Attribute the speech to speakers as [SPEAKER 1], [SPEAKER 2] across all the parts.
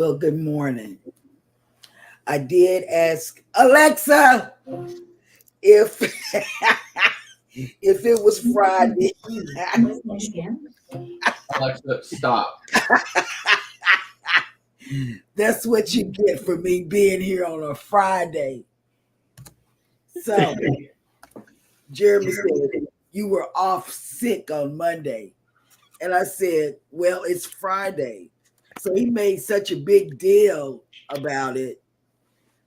[SPEAKER 1] Well, good morning. I did ask Alexa if if it was Friday.
[SPEAKER 2] Alexa, stop.
[SPEAKER 1] That's what you get for me being here on a Friday. So, Jeremy said you were off sick on Monday. And I said, well, it's Friday. So he made such a big deal about it.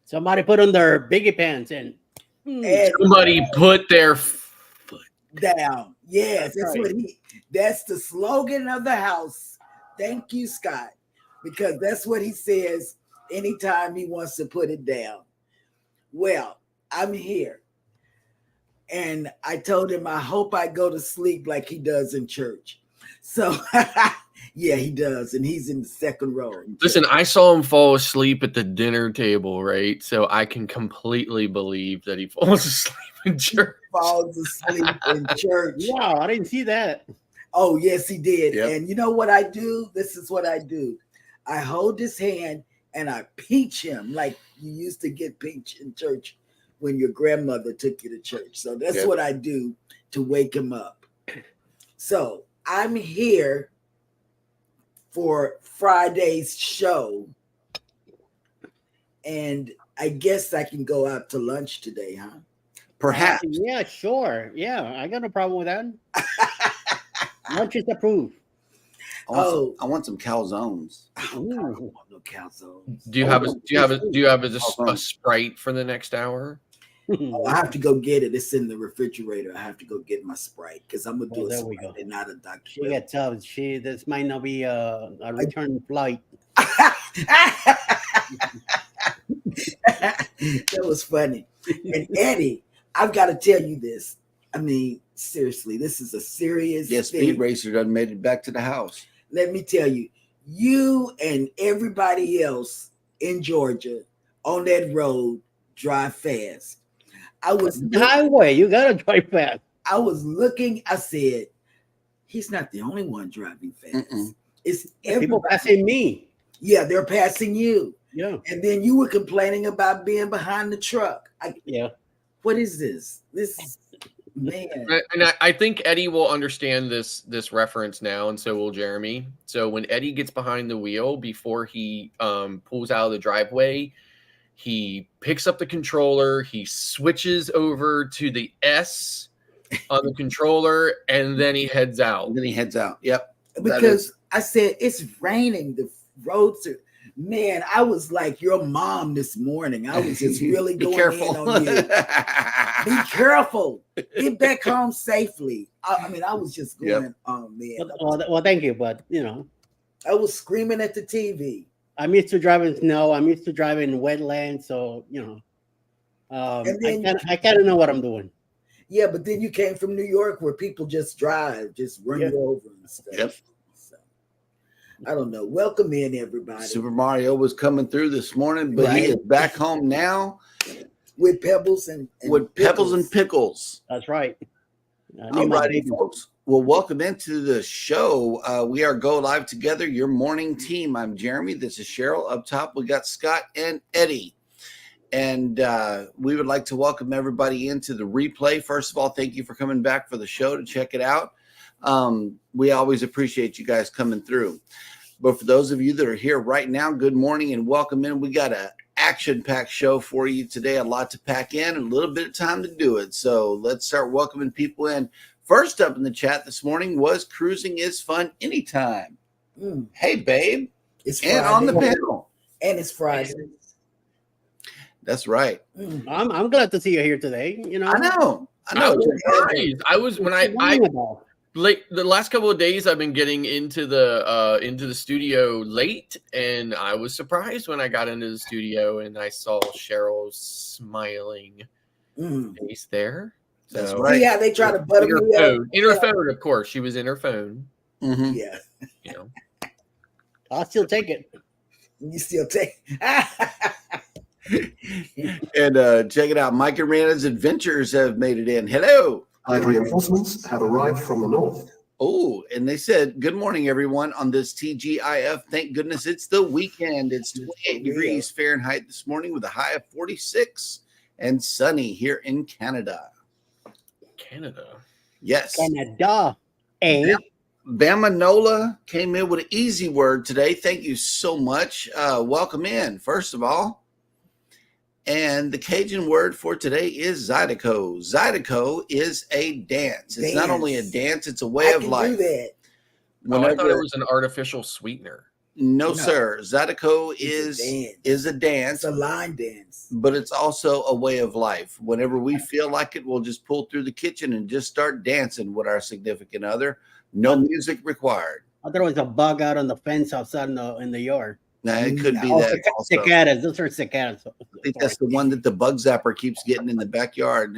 [SPEAKER 3] Somebody put on their biggie pants and
[SPEAKER 2] Somebody put their foot
[SPEAKER 1] down. Yes, that's
[SPEAKER 3] right.
[SPEAKER 1] That's the slogan of the house. Thank you, Scott. Because that's what he says anytime he wants to put it down. Well, I'm here. And I told him I hope I go to sleep like he does in church. So yeah, he does. And he's in the second row.
[SPEAKER 2] Listen, I saw him fall asleep at the dinner table, right? So I can completely believe that he falls asleep in church.
[SPEAKER 1] He falls asleep in church.
[SPEAKER 3] Wow, I didn't see that.
[SPEAKER 1] Oh, yes, he did.
[SPEAKER 4] Yep.
[SPEAKER 1] And you know what I do? This is what I do. I hold his hand and I pinch him like you used to get pinched in church when your grandmother took you to church. So that's what I do to wake him up. So I'm here for Friday's show. And I guess I can go out to lunch today, huh?
[SPEAKER 4] Perhaps.
[SPEAKER 3] Yeah, sure. Yeah, I got no problem with that. Lunch is approved.
[SPEAKER 4] I want some calzones.
[SPEAKER 1] I don't want no calzones.
[SPEAKER 2] Do you have a Sprite for the next hour?
[SPEAKER 1] Oh, I have to go get it. It's in the refrigerator. I have to go get my Sprite because I'm gonna do a Sprite and not a Dr.
[SPEAKER 3] She got tough. This might not be a return flight.
[SPEAKER 1] That was funny. And Eddie, I've got to tell you this. I mean, seriously, this is a serious thing.
[SPEAKER 4] Speed Racer done made it back to the house.
[SPEAKER 1] Let me tell you, you and everybody else in Georgia on that road drive fast.
[SPEAKER 3] The highway, you gotta drive fast.
[SPEAKER 1] I was looking, I said, he's not the only one driving fast. It's
[SPEAKER 3] people passing me.
[SPEAKER 1] Yeah, they're passing you.
[SPEAKER 3] Yeah.
[SPEAKER 1] And then you were complaining about being behind the truck. What is this? This man.
[SPEAKER 2] And I think Eddie will understand this reference now, and so will Jeremy. So when Eddie gets behind the wheel before he pulls out of the driveway, he picks up the controller, he switches over to the S on the controller, and then he heads out.
[SPEAKER 4] Yep.
[SPEAKER 1] Because I said it's raining. The roads are. Man, I was like your mom this morning. I was just really going in on you. Be careful. Get back home safely. I mean, I was just going, oh man.
[SPEAKER 3] Well, thank you, but
[SPEAKER 1] I was screaming at the TV.
[SPEAKER 3] I'm used to driving snow. I'm used to driving wetlands, so I kind of know what I'm doing.
[SPEAKER 1] Yeah, but then you came from New York, where people just drive, just run you over and stuff.
[SPEAKER 4] Yep.
[SPEAKER 1] I don't know. Welcome in, everybody.
[SPEAKER 4] Super Mario was coming through this morning, but he is back home now
[SPEAKER 1] with pebbles and
[SPEAKER 4] pebbles and pickles.
[SPEAKER 3] That's right.
[SPEAKER 4] All righty, folks. Well, welcome into the show. We are Go Live Together, your morning team. I'm Jeremy. This is Cheryl. Up top, we got Scott and Eddie. And we would like to welcome everybody into the replay. First of all, thank you for coming back for the show to check it out. We always appreciate you guys coming through. But for those of you that are here right now, good morning and welcome in. We got an action-packed show for you today, a lot to pack in, and a little bit of time to do it. So let's start welcoming people in. First up in the chat this morning was Cruising is Fun Anytime. Hey, babe.
[SPEAKER 1] It's Friday.
[SPEAKER 4] And on the panel.
[SPEAKER 1] And it's Friday.
[SPEAKER 4] That's right.
[SPEAKER 3] I'm glad to see you here today.
[SPEAKER 4] I know.
[SPEAKER 2] I was when the last couple of days I've been getting into the studio late, and I was surprised when I got into the studio and I saw Cheryl's smiling face there. So,
[SPEAKER 4] that's right.
[SPEAKER 1] Yeah, they try to butter me up.
[SPEAKER 2] In her phone, of course. She was in her phone.
[SPEAKER 1] Yeah.
[SPEAKER 3] I'll still take it.
[SPEAKER 1] You still take
[SPEAKER 4] And check it out. Mike and Rana's Adventures have made it in. Hello.
[SPEAKER 5] Reinforcements have arrived from the north.
[SPEAKER 4] Oh, and they said, good morning, everyone, on this TGIF. Thank goodness it's the weekend. It's 28 degrees Fahrenheit this morning with a high of 46 and sunny here in Canada.
[SPEAKER 2] Canada.
[SPEAKER 4] Yes.
[SPEAKER 3] Canada. Eh?
[SPEAKER 4] Bamanola came in with an easy word today. Thank you so much. Welcome in, first of all. And the Cajun word for today is Zydeco. Zydeco is a dance. It's not only a dance, it's a way of life.
[SPEAKER 1] Do that.
[SPEAKER 2] I thought it was an artificial sweetener.
[SPEAKER 4] No, sir. Zydeco is a dance.
[SPEAKER 1] It's a line dance.
[SPEAKER 4] But it's also a way of life. Whenever we feel like it, we'll just pull through the kitchen and just start dancing with our significant other. No music required.
[SPEAKER 3] I thought it was a bug out on the fence outside in the yard.
[SPEAKER 4] No, it could be that.
[SPEAKER 3] Cicadas. Those are cicadas.
[SPEAKER 4] I think that's the one that the bug zapper keeps getting in the backyard.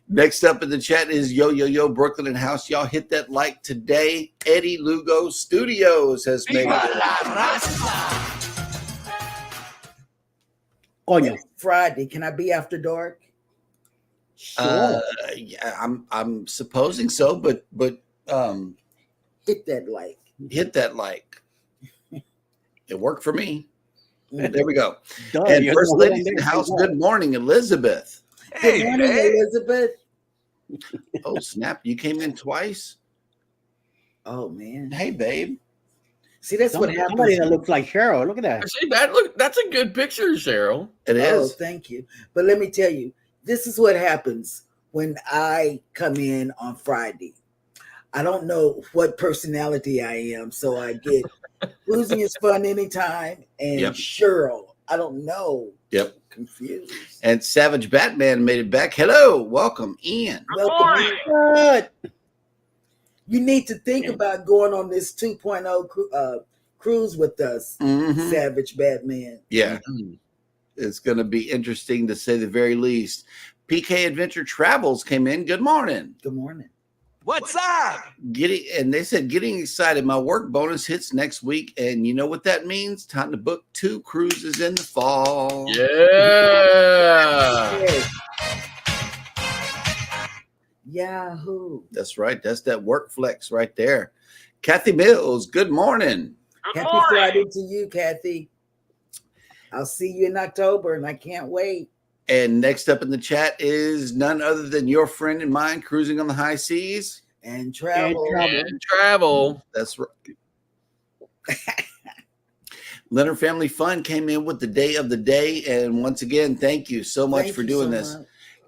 [SPEAKER 4] Next up in the chat is Yo, Brooklyn and House. Y'all hit that like today. Eddie Lugo Studios has made
[SPEAKER 3] Coño.
[SPEAKER 1] Friday. Can I be after dark?
[SPEAKER 3] Sure.
[SPEAKER 4] Yeah, I'm supposing so, but
[SPEAKER 1] hit that like.
[SPEAKER 4] Hit that like. It worked for me. There we go.
[SPEAKER 3] Duh,
[SPEAKER 4] And first ladies in the house, good morning, Elizabeth.
[SPEAKER 1] Hey, good morning, Elizabeth.
[SPEAKER 4] Oh, snap. You came in twice?
[SPEAKER 1] Oh, man.
[SPEAKER 4] Hey, babe.
[SPEAKER 1] See, that's what happens.
[SPEAKER 3] Somebody that looks like Cheryl. Look at that.
[SPEAKER 2] See that? That's a good picture, Cheryl.
[SPEAKER 4] It is.
[SPEAKER 1] Oh, thank you. But let me tell you, this is what happens when I come in on Friday. I don't know what personality I am, so I get losing is fun anytime, and Cheryl, I don't know.
[SPEAKER 4] Yep.
[SPEAKER 1] Confused.
[SPEAKER 4] And Savage Batman made it back. Hello, welcome, Ian.
[SPEAKER 1] Welcome. You need to think about going on this 2.0 cruise with us, Savage Batman.
[SPEAKER 4] Yeah. It's going to be interesting to say the very least. PK Adventure Travels came in. Good morning.
[SPEAKER 1] Good morning.
[SPEAKER 5] What's up?
[SPEAKER 4] And they said, getting excited. My work bonus hits next week. And you know what that means? Time to book 2 cruises in the fall.
[SPEAKER 2] Yeah.
[SPEAKER 1] Yahoo.
[SPEAKER 4] That's right. That's that work flex right there. Kathy Mills, good morning.
[SPEAKER 1] Happy Friday to you, Kathy. I'll see you in October, and I can't wait.
[SPEAKER 4] And next up in the chat is none other than your friend and mine, cruising on the high seas
[SPEAKER 1] and travel.
[SPEAKER 4] That's right. Leonard Family Fun came in with the day of the day, and once again, thank you so much for doing this.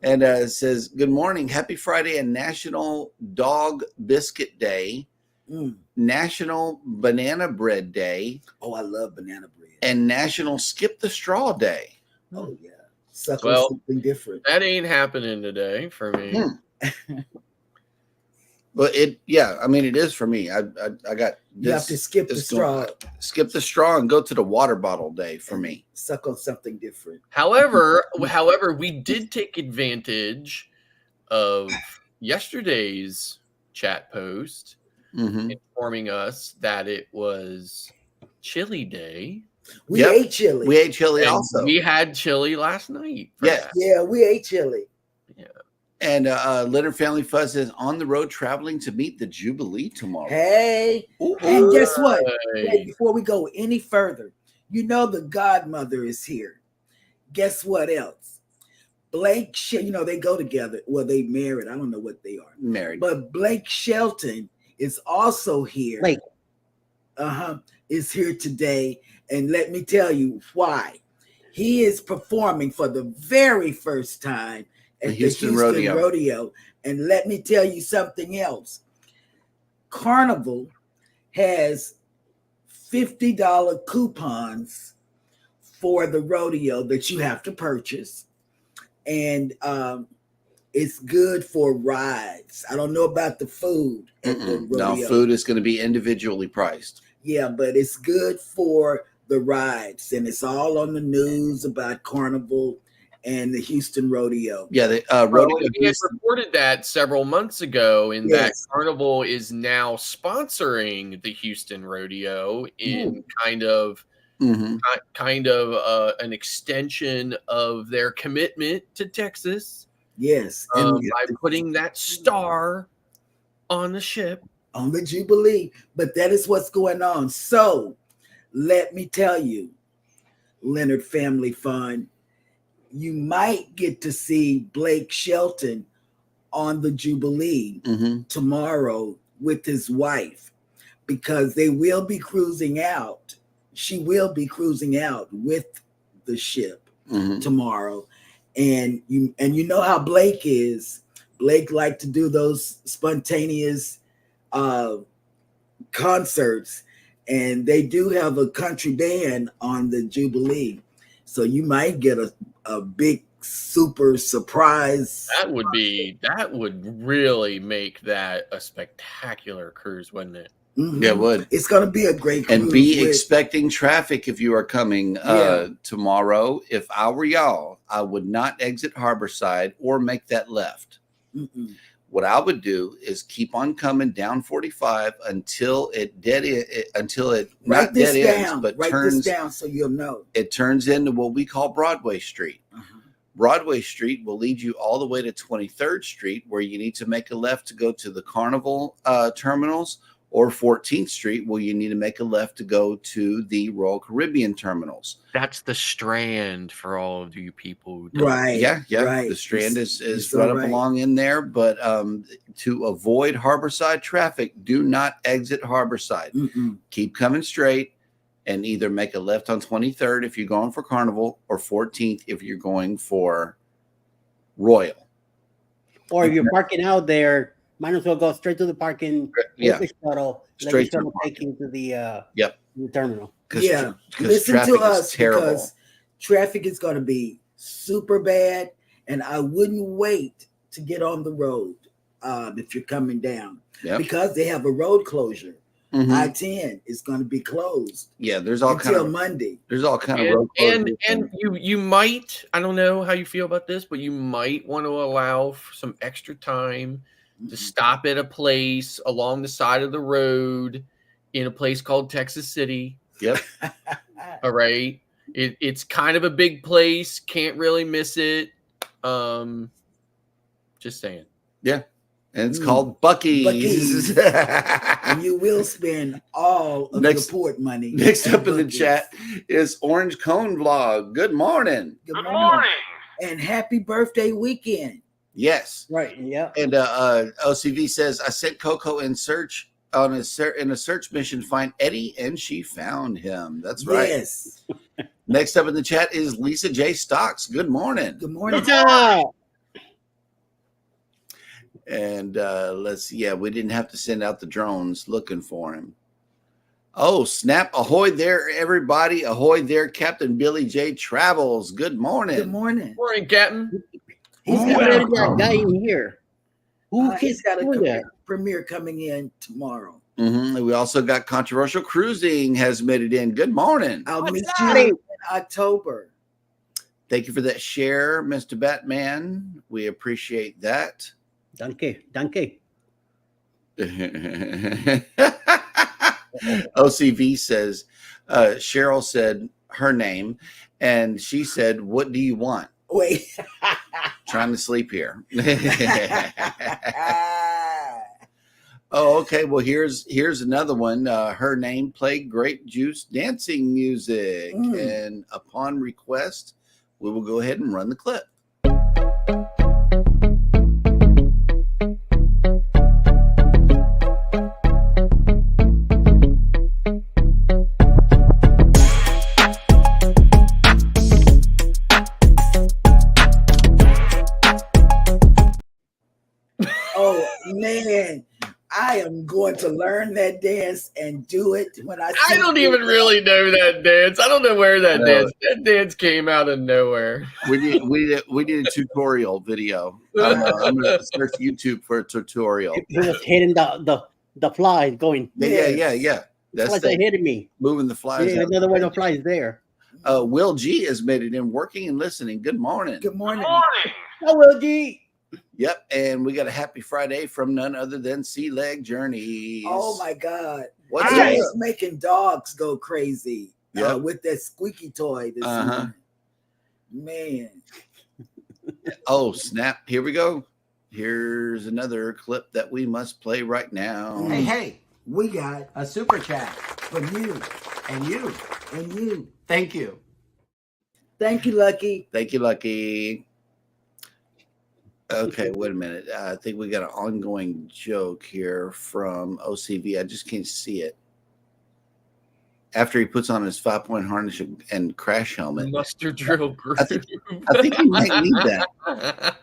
[SPEAKER 4] And it says, good morning, happy Friday, and National Dog Biscuit Day, National Banana Bread Day.
[SPEAKER 1] Oh, I love banana bread.
[SPEAKER 4] And National Skip the Straw Day.
[SPEAKER 1] Oh, yeah. Something different.
[SPEAKER 2] That ain't happening today for me.
[SPEAKER 4] But it is for me. I got this.
[SPEAKER 1] You have to skip the straw.
[SPEAKER 4] Skip the straw and go to the water bottle day for me.
[SPEAKER 1] Suck on something different.
[SPEAKER 2] However, we did take advantage of yesterday's chat post informing us that it was Chili Day.
[SPEAKER 1] We ate chili.
[SPEAKER 4] We ate chili also.
[SPEAKER 2] We had chili last night.
[SPEAKER 1] Yeah, we ate chili.
[SPEAKER 2] Yeah.
[SPEAKER 4] And Leonard Family Fuzz is on the road traveling to meet the Jubilee tomorrow.
[SPEAKER 1] Hey. And guess what? Hey, before we go any further, you know the godmother is here. Guess what else? Blake, they go together. Well, they married. I don't know what they are.
[SPEAKER 4] Married.
[SPEAKER 1] But Blake Shelton is also here.
[SPEAKER 3] Blake.
[SPEAKER 1] Is here today. And let me tell you why. He is performing for the very first time at the Houston Rodeo. And let me tell you something else. Carnival has $50 coupons for the rodeo that you have to purchase. And it's good for rides. I don't know about the food at the rodeo.
[SPEAKER 4] No, food is going to be individually priced.
[SPEAKER 1] Yeah, but it's good for the rides, and it's all on the news about Carnival and the Houston Rodeo.
[SPEAKER 4] Yeah, the rodeo.
[SPEAKER 2] We had reported that several months ago, in that Carnival is now sponsoring the Houston Rodeo in kind of an extension of their commitment to Texas.
[SPEAKER 1] Yes,
[SPEAKER 2] by putting that star on the ship.
[SPEAKER 1] On the Jubilee. But that is what's going on. So let me tell you, Leonard Family Fun, you might get to see Blake Shelton on the Jubilee tomorrow with his wife, because they will be cruising out. She will be cruising out with the ship tomorrow. And you know how Blake is. Blake liked to do those spontaneous concerts, and they do have a country band on the Jubilee. So you might get a big super surprise.
[SPEAKER 2] That would really make that a spectacular cruise, wouldn't it?
[SPEAKER 4] Yeah, it would.
[SPEAKER 1] It's going to be a great cruise.
[SPEAKER 4] And be expecting traffic if you are coming tomorrow. If I were y'all, I would not exit Harborside or make that left. What I would do is keep on coming down 45 until it
[SPEAKER 1] Write this down,
[SPEAKER 4] turns
[SPEAKER 1] down so you'll know.
[SPEAKER 4] It turns into what we call Broadway Street. Broadway Street will lead you all the way to 23rd Street, where you need to make a left to go to the Carnival terminals, or 14th Street, where you need to make a left to go to the Royal Caribbean terminals.
[SPEAKER 2] That's the Strand for all of you people.
[SPEAKER 1] Right.
[SPEAKER 4] Yeah.
[SPEAKER 1] Right.
[SPEAKER 4] The Strand is right up along in there, but to avoid Harborside traffic, do not exit Harborside. Keep coming straight and either make a left on 23rd if you're going for Carnival, or 14th if you're going for Royal.
[SPEAKER 3] Or if you're parking out there, might as well go straight to the parking. Shuttle.
[SPEAKER 4] Straight to
[SPEAKER 3] take you to the the terminal.
[SPEAKER 1] Listen to us, because traffic is going to be super bad, and I wouldn't wait to get on the road if you're coming down, because they have a road closure. I-10 is going to be closed.
[SPEAKER 4] Yeah, there's all
[SPEAKER 1] until Monday.
[SPEAKER 4] There's all kind of road closures.
[SPEAKER 2] And you might, I don't know how you feel about this, but you might want to allow some extra time to stop at a place along the side of the road in a place called Texas City.
[SPEAKER 4] Yep.
[SPEAKER 2] All right. It's kind of a big place. Can't really miss it. Just saying. Yeah.
[SPEAKER 4] And it's called Buc-ee's.
[SPEAKER 1] And you will spend all of the port money.
[SPEAKER 4] Next up in the chat is Orange Cone Vlog. Good morning.
[SPEAKER 1] Good morning. And happy birthday weekend.
[SPEAKER 4] Yes.
[SPEAKER 3] Right. Yeah.
[SPEAKER 4] And OCV says, I sent Coco in a search mission to find Eddie, and she found him. That's right.
[SPEAKER 1] Yes.
[SPEAKER 4] Next up in the chat is Lisa J. Stocks. Good morning.
[SPEAKER 1] Good morning.
[SPEAKER 4] And let's see. We didn't have to send out the drones looking for him. Oh, snap. Ahoy there, everybody. Ahoy there, Captain Billy J. Travels. Good morning.
[SPEAKER 1] Good morning.
[SPEAKER 2] Morning, Captain.
[SPEAKER 3] He's got that guy in here.
[SPEAKER 1] He's got a premiere coming in tomorrow.
[SPEAKER 4] We also got Controversial Cruising has made it in. Good morning.
[SPEAKER 1] I'll meet you in October.
[SPEAKER 4] Thank you for that share, Mr. Batman. We appreciate that.
[SPEAKER 3] Danke.
[SPEAKER 4] OCV says, Cheryl said her name, and she said, what do you want?
[SPEAKER 1] Wait.
[SPEAKER 4] Trying to sleep here. Oh, okay. Well, here's another one. Her name played grape juice dancing music. And upon request, we will go ahead and run the clip.
[SPEAKER 1] Oh, man. I am going to learn that dance and do it when I
[SPEAKER 2] don't even really know that dance. I don't know where that dance came out of nowhere.
[SPEAKER 4] We did a tutorial video. I'm going to search YouTube for a tutorial.
[SPEAKER 3] He was hitting the flies going.
[SPEAKER 4] Yeah.
[SPEAKER 3] That's like they hitting me.
[SPEAKER 4] Moving the flies.
[SPEAKER 3] Yeah, another way the flies there.
[SPEAKER 4] Will G has made it in, working and listening. Good morning.
[SPEAKER 1] Good morning.
[SPEAKER 3] Hi, Will G.
[SPEAKER 4] Yep, and we got a happy Friday from none other than Sea Leg Journeys.
[SPEAKER 1] Oh my God!
[SPEAKER 4] What's
[SPEAKER 1] It's making dogs go crazy with that squeaky toy this morning. Man.
[SPEAKER 4] Oh snap! Here we go. Here's another clip that we must play right now.
[SPEAKER 5] Hey,
[SPEAKER 1] We got
[SPEAKER 5] a super chat.
[SPEAKER 1] from you
[SPEAKER 5] And you.
[SPEAKER 1] and you.
[SPEAKER 5] Thank you.
[SPEAKER 1] Thank you, Lucky.
[SPEAKER 4] Thank you, Lucky. Okay, wait a minute. I think we got an ongoing joke here from OCV. I just can't see it. After he puts on his 5-point harness and crash helmet.
[SPEAKER 2] Mustard drill groove.
[SPEAKER 4] I think he might need that.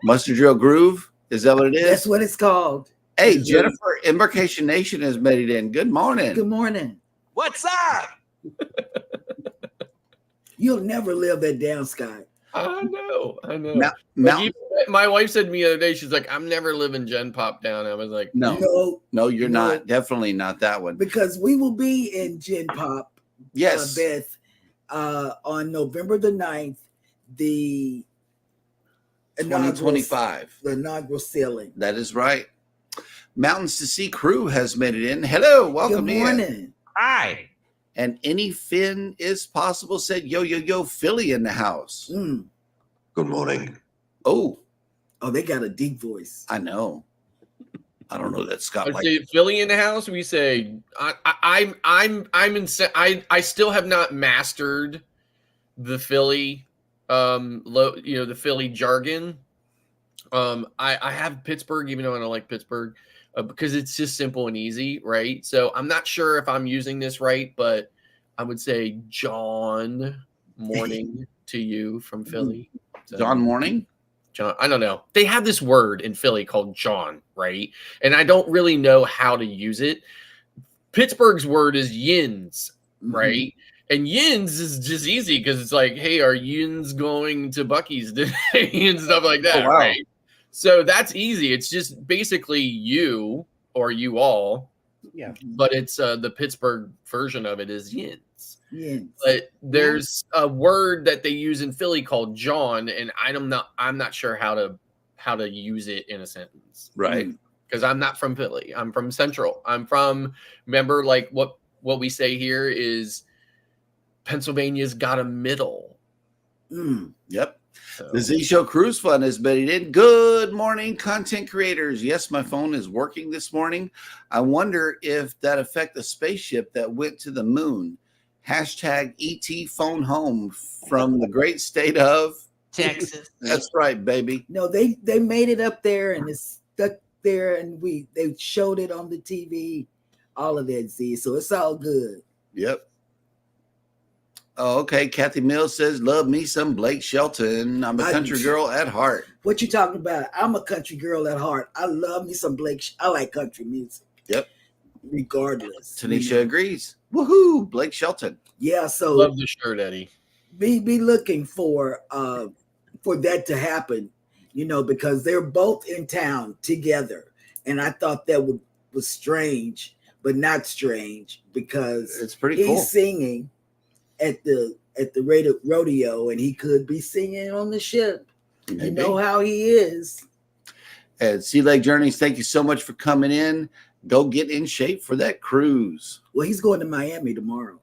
[SPEAKER 4] Mustard drill groove? Is that what it is?
[SPEAKER 1] That's what it's called.
[SPEAKER 4] Hey, Jennifer, Embarkation Nation has made it in. Good morning.
[SPEAKER 1] Good morning.
[SPEAKER 5] What's up?
[SPEAKER 1] You'll never live that down, Scott.
[SPEAKER 2] I know. My wife said to me the other day, she's like, I'm never living Gen Pop down. I was like,
[SPEAKER 4] No, you're not. Definitely not that one.
[SPEAKER 1] Because we will be in Gen Pop,
[SPEAKER 4] Yes.
[SPEAKER 1] Beth, on November the 9th, the
[SPEAKER 4] 2025.
[SPEAKER 1] The inaugural sailing.
[SPEAKER 4] That is right. Mountains to Sea crew has made it in. Hello, welcome
[SPEAKER 1] Good
[SPEAKER 4] in.
[SPEAKER 1] morning.
[SPEAKER 5] Hi.
[SPEAKER 4] And any Finn is possible said, yo, Philly in the house.
[SPEAKER 1] Mm.
[SPEAKER 6] Good morning.
[SPEAKER 4] Oh,
[SPEAKER 1] They got a deep voice.
[SPEAKER 4] I know. I don't know that Scott
[SPEAKER 2] I'd
[SPEAKER 4] like
[SPEAKER 2] say Philly in the house. We say I'm in. I still have not mastered the Philly, the Philly jargon. I have Pittsburgh, even though I don't like Pittsburgh, because it's just simple and easy, right? So I'm not sure if I'm using this right, but I would say John morning to you from Philly. So,
[SPEAKER 4] John Morning.
[SPEAKER 2] John, I don't know. They have this word in Philly called John, right? And I don't really know how to use it. Pittsburgh's word is yins, right? And yins is just easy because it's like, hey, are yins going to Buc-ee's today and stuff like that, right? So that's easy. It's just basically you or you all.
[SPEAKER 3] Yeah.
[SPEAKER 2] But it's the Pittsburgh version of it is yins.
[SPEAKER 1] Yes.
[SPEAKER 2] But there's a word that they use in Philly called John, and I'm not sure how to use it in a sentence.
[SPEAKER 4] Right.
[SPEAKER 2] Because I'm not from Philly. I'm from Central. Remember, like what we say here is Pennsylvania's got a middle.
[SPEAKER 4] Yep.
[SPEAKER 2] So.
[SPEAKER 4] The Z Show Cruise Fund has made it in. Good morning, content creators. Yes, my phone is working this morning. I wonder if that affect the spaceship that went to the moon. Hashtag ET phone home from the great state of
[SPEAKER 5] Texas.
[SPEAKER 4] That's right, baby.
[SPEAKER 1] No, they made it up there and it's stuck there, and they showed it on the TV, all of that, Z. So it's all good.
[SPEAKER 4] Yep. Oh, okay. Kathy Mills says, love me some Blake Shelton. I'm a country girl at heart.
[SPEAKER 1] What you talking about? I'm a country girl at heart. I love me some Blake. I like country music.
[SPEAKER 4] Yep.
[SPEAKER 1] Regardless.
[SPEAKER 4] Tanisha agrees. Woohoo, Blake Shelton.
[SPEAKER 1] Yeah, so
[SPEAKER 2] Love the shirt, Eddie.
[SPEAKER 1] Be looking for that to happen, because they're both in town together. And I thought that was strange, but not strange, because
[SPEAKER 4] it's pretty cool.
[SPEAKER 1] He's singing at the rodeo, and he could be singing on the ship. Maybe. You know how he is.
[SPEAKER 4] And Sea Lake Journeys, thank you so much for coming in. Go get in shape for that cruise.
[SPEAKER 1] Well, he's going to Miami tomorrow.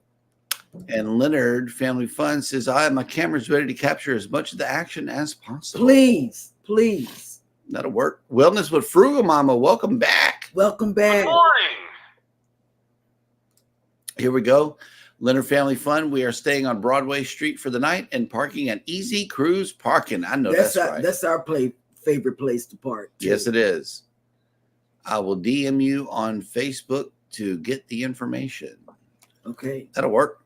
[SPEAKER 4] And Leonard Family Fun says, my camera's ready to capture as much of the action as possible.
[SPEAKER 1] Please.
[SPEAKER 4] That'll work. Wellness with Frugal Mama, welcome back.
[SPEAKER 1] Welcome back.
[SPEAKER 5] Good morning.
[SPEAKER 4] Here we go. Leonard Family Fun. We are staying on Broadway Street for the night and parking at Easy Cruise Parking. I know that's right.
[SPEAKER 1] That's our favorite place to park, too.
[SPEAKER 4] Yes, it is. I will DM you on Facebook to get the information.
[SPEAKER 1] Okay.
[SPEAKER 4] That'll work.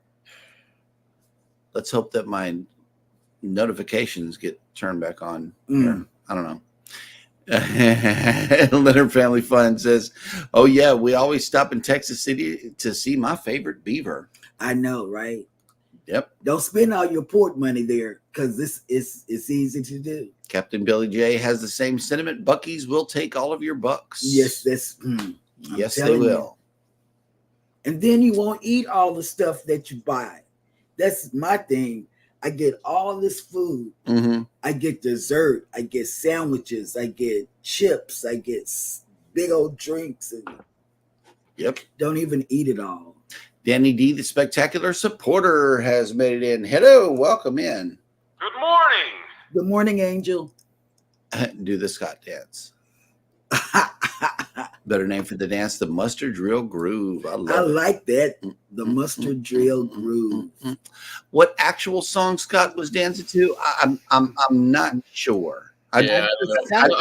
[SPEAKER 4] Let's hope that my notifications get turned back on. Here. I don't know. Leonard Family Fun says, oh, yeah, we always stop in Texas City to see my favorite beaver.
[SPEAKER 1] I know, right?
[SPEAKER 4] Yep.
[SPEAKER 1] Don't spend all your port money there, because it's easy to do.
[SPEAKER 4] Captain Billy J has the same sentiment. Buc-ee's will take all of your bucks.
[SPEAKER 1] Yes,
[SPEAKER 4] yes, they will.
[SPEAKER 1] And then you won't eat all the stuff that you buy. That's my thing. I get all this food. I get dessert. I get sandwiches. I get chips. I get big old drinks. And
[SPEAKER 4] yep.
[SPEAKER 1] Don't even eat it all.
[SPEAKER 4] Danny D, the spectacular supporter, has made it in. Hello, welcome in.
[SPEAKER 5] Good morning.
[SPEAKER 1] Good morning, Angel.
[SPEAKER 4] Do the Scott dance. Better name for the dance, the Mustard Drill Groove. I love
[SPEAKER 1] I
[SPEAKER 4] it.
[SPEAKER 1] like that. The Mustard Drill Groove.
[SPEAKER 4] What actual song Scott was dancing to? I'm not sure.
[SPEAKER 2] Yeah,
[SPEAKER 3] It sounded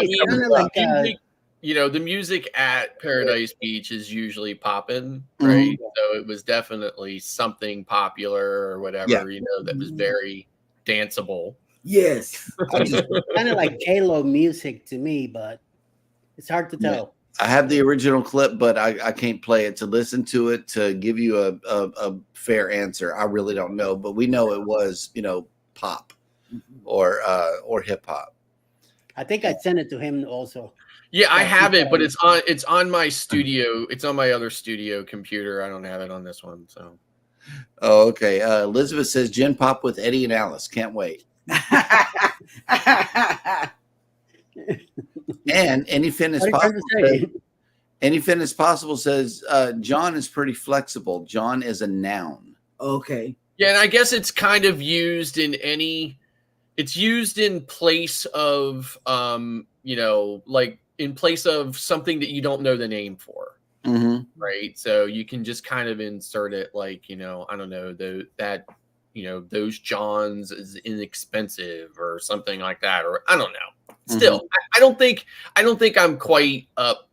[SPEAKER 3] like
[SPEAKER 2] music, the music at Paradise Beach is usually popping,
[SPEAKER 4] Mm-hmm.
[SPEAKER 2] right? So it was definitely something popular or whatever, that was very danceable.
[SPEAKER 1] Yes.
[SPEAKER 3] kind of like J-Lo music to me, but it's hard to tell.
[SPEAKER 4] I have the original clip, but I can't play it. To listen to it, to give you a fair answer, I really don't know. But we know it was, pop or hip hop.
[SPEAKER 3] I think I sent it to him also.
[SPEAKER 2] Yeah, I have it, but it's on my studio. It's on my other studio computer. I don't have it on this one. So.
[SPEAKER 4] Oh, okay. Elizabeth says Gen Pop with Eddie and Alice. Can't wait. And anything is possible. Anything is possible says John is pretty flexible. John is a noun.
[SPEAKER 1] Okay.
[SPEAKER 2] Yeah, and I guess it's kind of used in it's used in place of like in place of something that you don't know the name for.
[SPEAKER 4] Mm-hmm.
[SPEAKER 2] Right. So you can just kind of insert it like, I don't know, those Johns is inexpensive or something like that. Or I don't know. Still, I don't think I'm quite up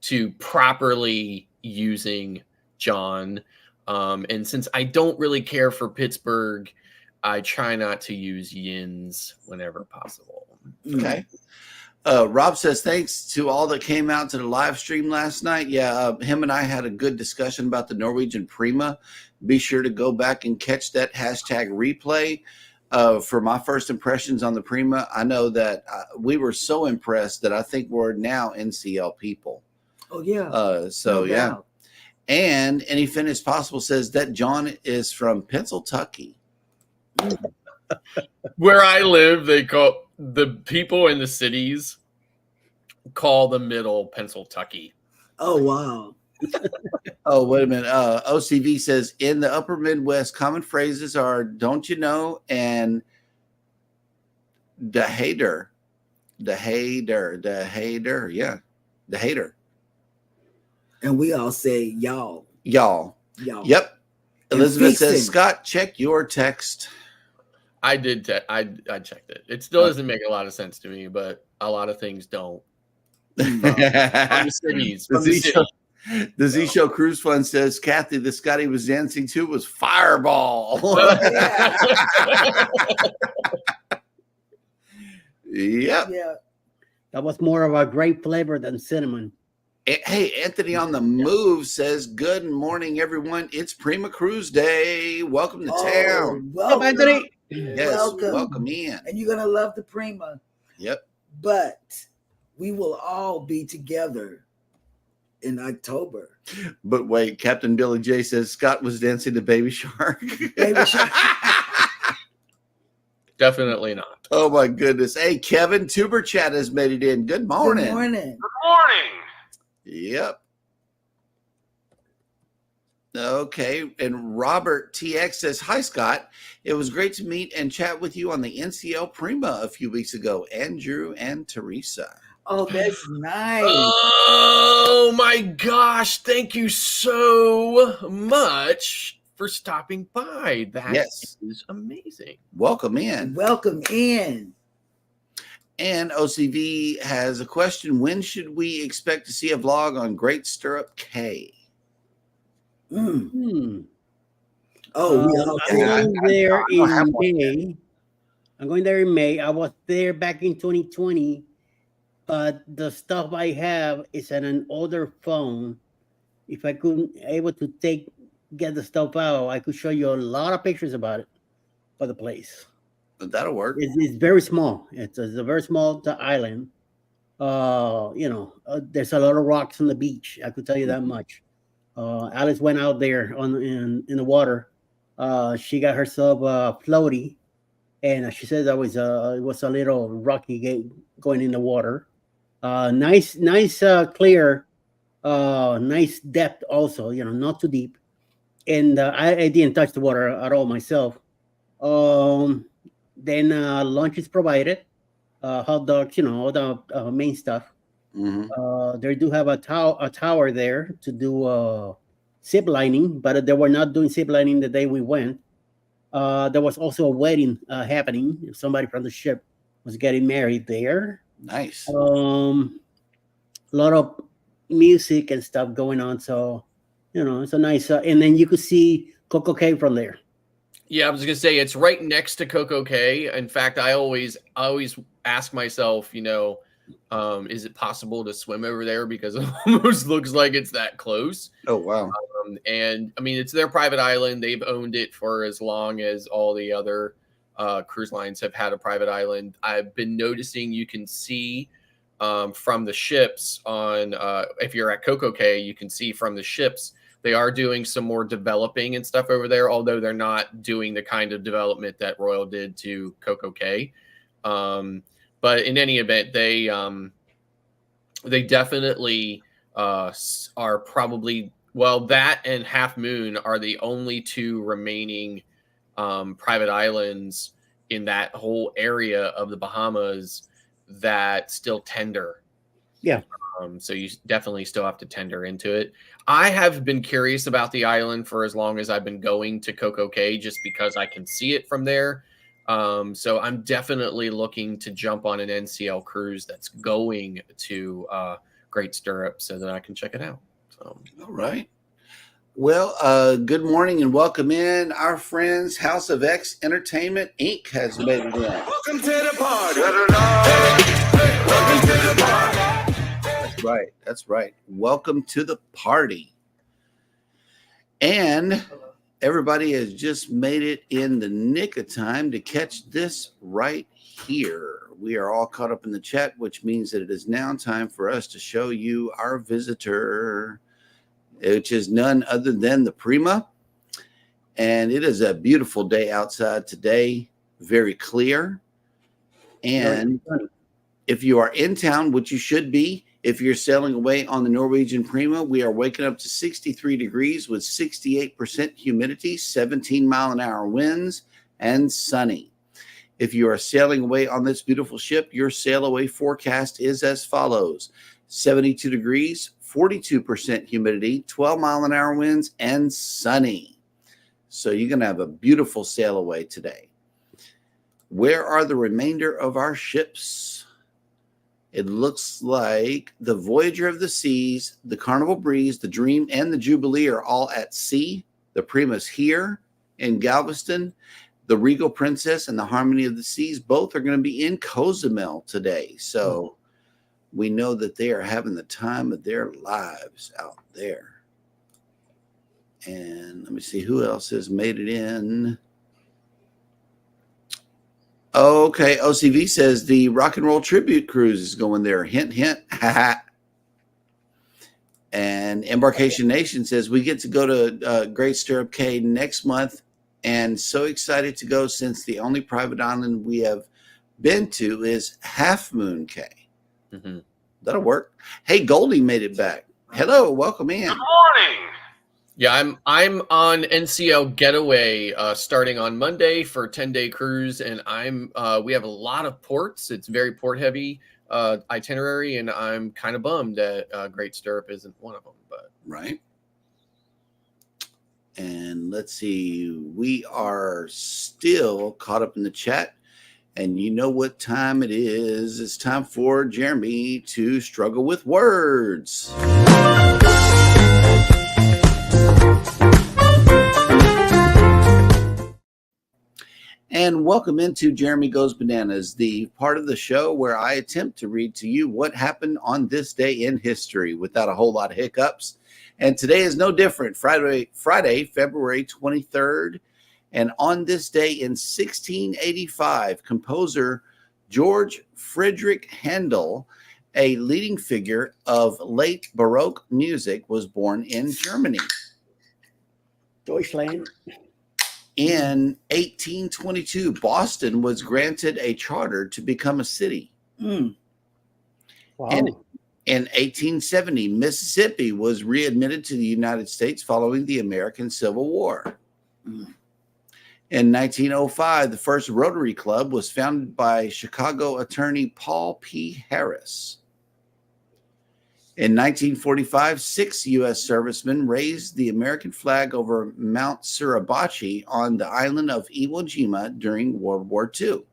[SPEAKER 2] to properly using John. And since I don't really care for Pittsburgh, I try not to use yins whenever possible.
[SPEAKER 4] Okay. Rob says, thanks to all that came out to the live stream last night. Yeah, him and I had a good discussion about the Norwegian Prima. Be sure to go back and catch that hashtag replay. For my first impressions on the Prima, I know that we were so impressed that I think we're now NCL people.
[SPEAKER 1] Oh, yeah.
[SPEAKER 4] No doubt. And anything is possible says that John is from Pennsylvania.
[SPEAKER 2] Where I live, they call the people in the cities call the middle Pennsylvania.
[SPEAKER 1] Oh, wow.
[SPEAKER 4] Oh, wait a minute. OCV says in the upper Midwest, common phrases are don't you know and the hater. Yeah, the hater.
[SPEAKER 2] And
[SPEAKER 1] we all say y'all.
[SPEAKER 4] Yep. Elizabeth says, Scott, check your text.
[SPEAKER 2] I did. I checked it. It still doesn't make a lot of sense to me, but a lot of things don't. From the cities.
[SPEAKER 4] The Z Show Cruise Fund says, Kathy, the Scotty was dancing to was Fireball. Yep.
[SPEAKER 1] Yeah.
[SPEAKER 3] That was more of a grape flavor than cinnamon.
[SPEAKER 4] Hey, Anthony on the Move says, good morning, everyone. It's Prima Cruise Day. Welcome to town.
[SPEAKER 1] Welcome,
[SPEAKER 3] Anthony.
[SPEAKER 4] Yes, welcome in.
[SPEAKER 1] And you're going to love the Prima.
[SPEAKER 4] Yep.
[SPEAKER 1] But we will all be together in October.
[SPEAKER 4] But wait, Captain Billy J says Scott was dancing to Baby Shark.
[SPEAKER 1] Baby Shark.
[SPEAKER 2] Definitely not.
[SPEAKER 4] Oh, my goodness. Hey, Kevin, Tuber Chat has made it in. Good morning.
[SPEAKER 1] Good morning.
[SPEAKER 5] Good morning.
[SPEAKER 4] Yep. Okay. And Robert TX says, hi, Scott. It was great to meet and chat with you on the NCL Prima a few weeks ago. Andrew and Teresa.
[SPEAKER 1] Oh, that's nice.
[SPEAKER 2] Oh, my gosh. Thank you so much for stopping by. That is amazing.
[SPEAKER 4] Welcome in.
[SPEAKER 1] Welcome in.
[SPEAKER 4] And OCV has a question. When should we expect to see a vlog on Great Stirrup Cay?
[SPEAKER 1] Oh,
[SPEAKER 3] I'm going there in May. I'm going there in May. I was there back in 2020, but the stuff I have is on an older phone. If I couldn't able to get the stuff out, I could show you a lot of pictures about it for the place.
[SPEAKER 4] That'll work.
[SPEAKER 3] It's very small. It's a very small island. There's a lot of rocks on the beach. I could tell you that much. Alice went out there in the water. She got herself a floaty, and she said that it was a little rocky going in the water. Nice, clear, nice depth also. Not too deep. And I didn't touch the water at all myself. Then lunch is provided, hot dogs, all the main stuff. They do have a tower there to do zip lining, but they were not doing zip lining the day we went. There was also a wedding happening. Somebody from the ship was getting married there.
[SPEAKER 4] Nice.
[SPEAKER 3] A lot of music and stuff going on. So, it's a nice. And then you could see Coco Cay from there.
[SPEAKER 2] Yeah, I was gonna say it's right next to Coco Cay. In fact, I always ask myself, is it possible to swim over there because it almost looks like it's that close.
[SPEAKER 4] Oh wow.
[SPEAKER 2] And I mean, it's their private island. They've owned it for as long as all the other cruise lines have had a private island. I've been noticing you can see from the ships on if you're at Coco Cay, you can see from the ships they are doing some more developing and stuff over there, although they're not doing the kind of development that Royal did to Coco Cay. But in any event, they definitely are probably, well, that and Half Moon are the only two remaining private islands in that whole area of the Bahamas that still tender.
[SPEAKER 3] Yeah.
[SPEAKER 2] So you definitely still have to tender into it. I have been curious about the island for as long as I've been going to Coco Cay, just because I can see it from there. So I'm definitely looking to jump on an NCL cruise that's going to Great Stirrup so that I can check it out. So.
[SPEAKER 4] All right. Well, good morning and welcome in. Our friends, House of X Entertainment Inc. has made it in.
[SPEAKER 5] Welcome to the party.
[SPEAKER 4] Welcome to the party. That's right. Welcome to the party. And everybody has just made it in the nick of time to catch this right here. We are all caught up in the chat, which means that it is now time for us to show you our visitor, which is none other than the Prima. And it is a beautiful day outside today, very clear. And if you are in town, which you should be, if you're sailing away on the Norwegian Prima, we are waking up to 63 degrees with 68% humidity, 17-mile-an-hour winds, and sunny. If you are sailing away on this beautiful ship, your sail away forecast is as follows: 72 degrees, 42% humidity, 12-mile-an-hour winds, and sunny. So you're going to have a beautiful sail away today. Where are the remainder of our ships? It looks like the Voyager of the Seas, the Carnival Breeze, the Dream, and the Jubilee are all at sea. The Prima's here in Galveston. The Regal Princess and the Harmony of the Seas both are going to be in Cozumel today. So we know that they are having the time of their lives out there. And let me see who else has made it in. Okay, OCV says the Rock and Roll Tribute Cruise is going there. Hint, hint. And Embarkation Nation says we get to go to Great Stirrup Cay next month, and so excited to go since the only private island we have been to is Half Moon Cay.
[SPEAKER 2] Mm-hmm.
[SPEAKER 4] That'll work. Hey, Goldie made it back. Hello, welcome in.
[SPEAKER 5] Good morning.
[SPEAKER 2] Yeah, I'm on NCL Getaway starting on Monday for a 10-day cruise, and we have a lot of ports. It's very port heavy itinerary, and I'm kind of bummed that Great Stirrup isn't one of them. But
[SPEAKER 4] right. And let's see, we are still caught up in the chat, and you know what time it is. It's time for Jeremy to struggle with words. And welcome into Jeremy Goes Bananas, the part of the show where I attempt to read to you what happened on this day in history without a whole lot of hiccups. And today is no different. Friday, February 23rd. And on this day in 1685, composer George Friedrich Handel, a leading figure of late Baroque music, was born in Germany.
[SPEAKER 3] Deutschland.
[SPEAKER 4] In 1822, Boston was granted a charter to become a city.
[SPEAKER 3] Mm. Wow.
[SPEAKER 4] And in 1870, Mississippi was readmitted to the United States following the American Civil War. Mm. In 1905, the first Rotary Club was founded by Chicago attorney Paul P. Harris. In 1945, 6 U.S. servicemen raised the American flag over Mount Suribachi on the island of Iwo Jima during World War II.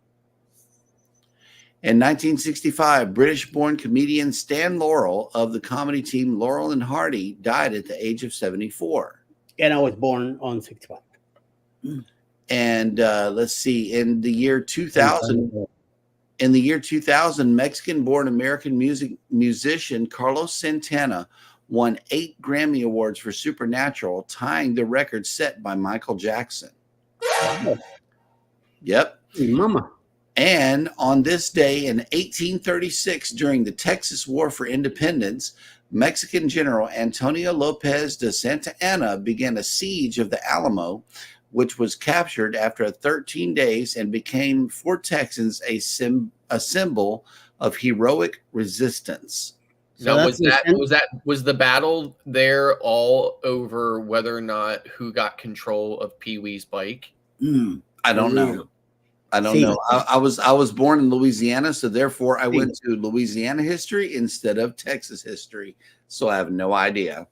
[SPEAKER 4] In 1965, British-born comedian Stan Laurel of the comedy team Laurel and Hardy died at the age of 74.
[SPEAKER 3] And I was born on 65.
[SPEAKER 4] And let's see, in the year 2000, Mexican-born American musician Carlos Santana won 8 Grammy Awards for Supernatural, tying the record set by Michael Jackson.
[SPEAKER 3] Wow.
[SPEAKER 4] Yep.
[SPEAKER 3] Hey, mama.
[SPEAKER 4] And on this day in 1836, during the Texas War for Independence, Mexican General Antonio Lopez de Santa Anna began a siege of the Alamo, which was captured after 13 days and became for Texans a symbol of heroic resistance.
[SPEAKER 2] Now, was the battle there all over whether or not who got control of Pee Wee's bike?
[SPEAKER 4] I don't know. I don't know. I was born in Louisiana, so therefore I went to Louisiana history instead of Texas history. So I have no idea.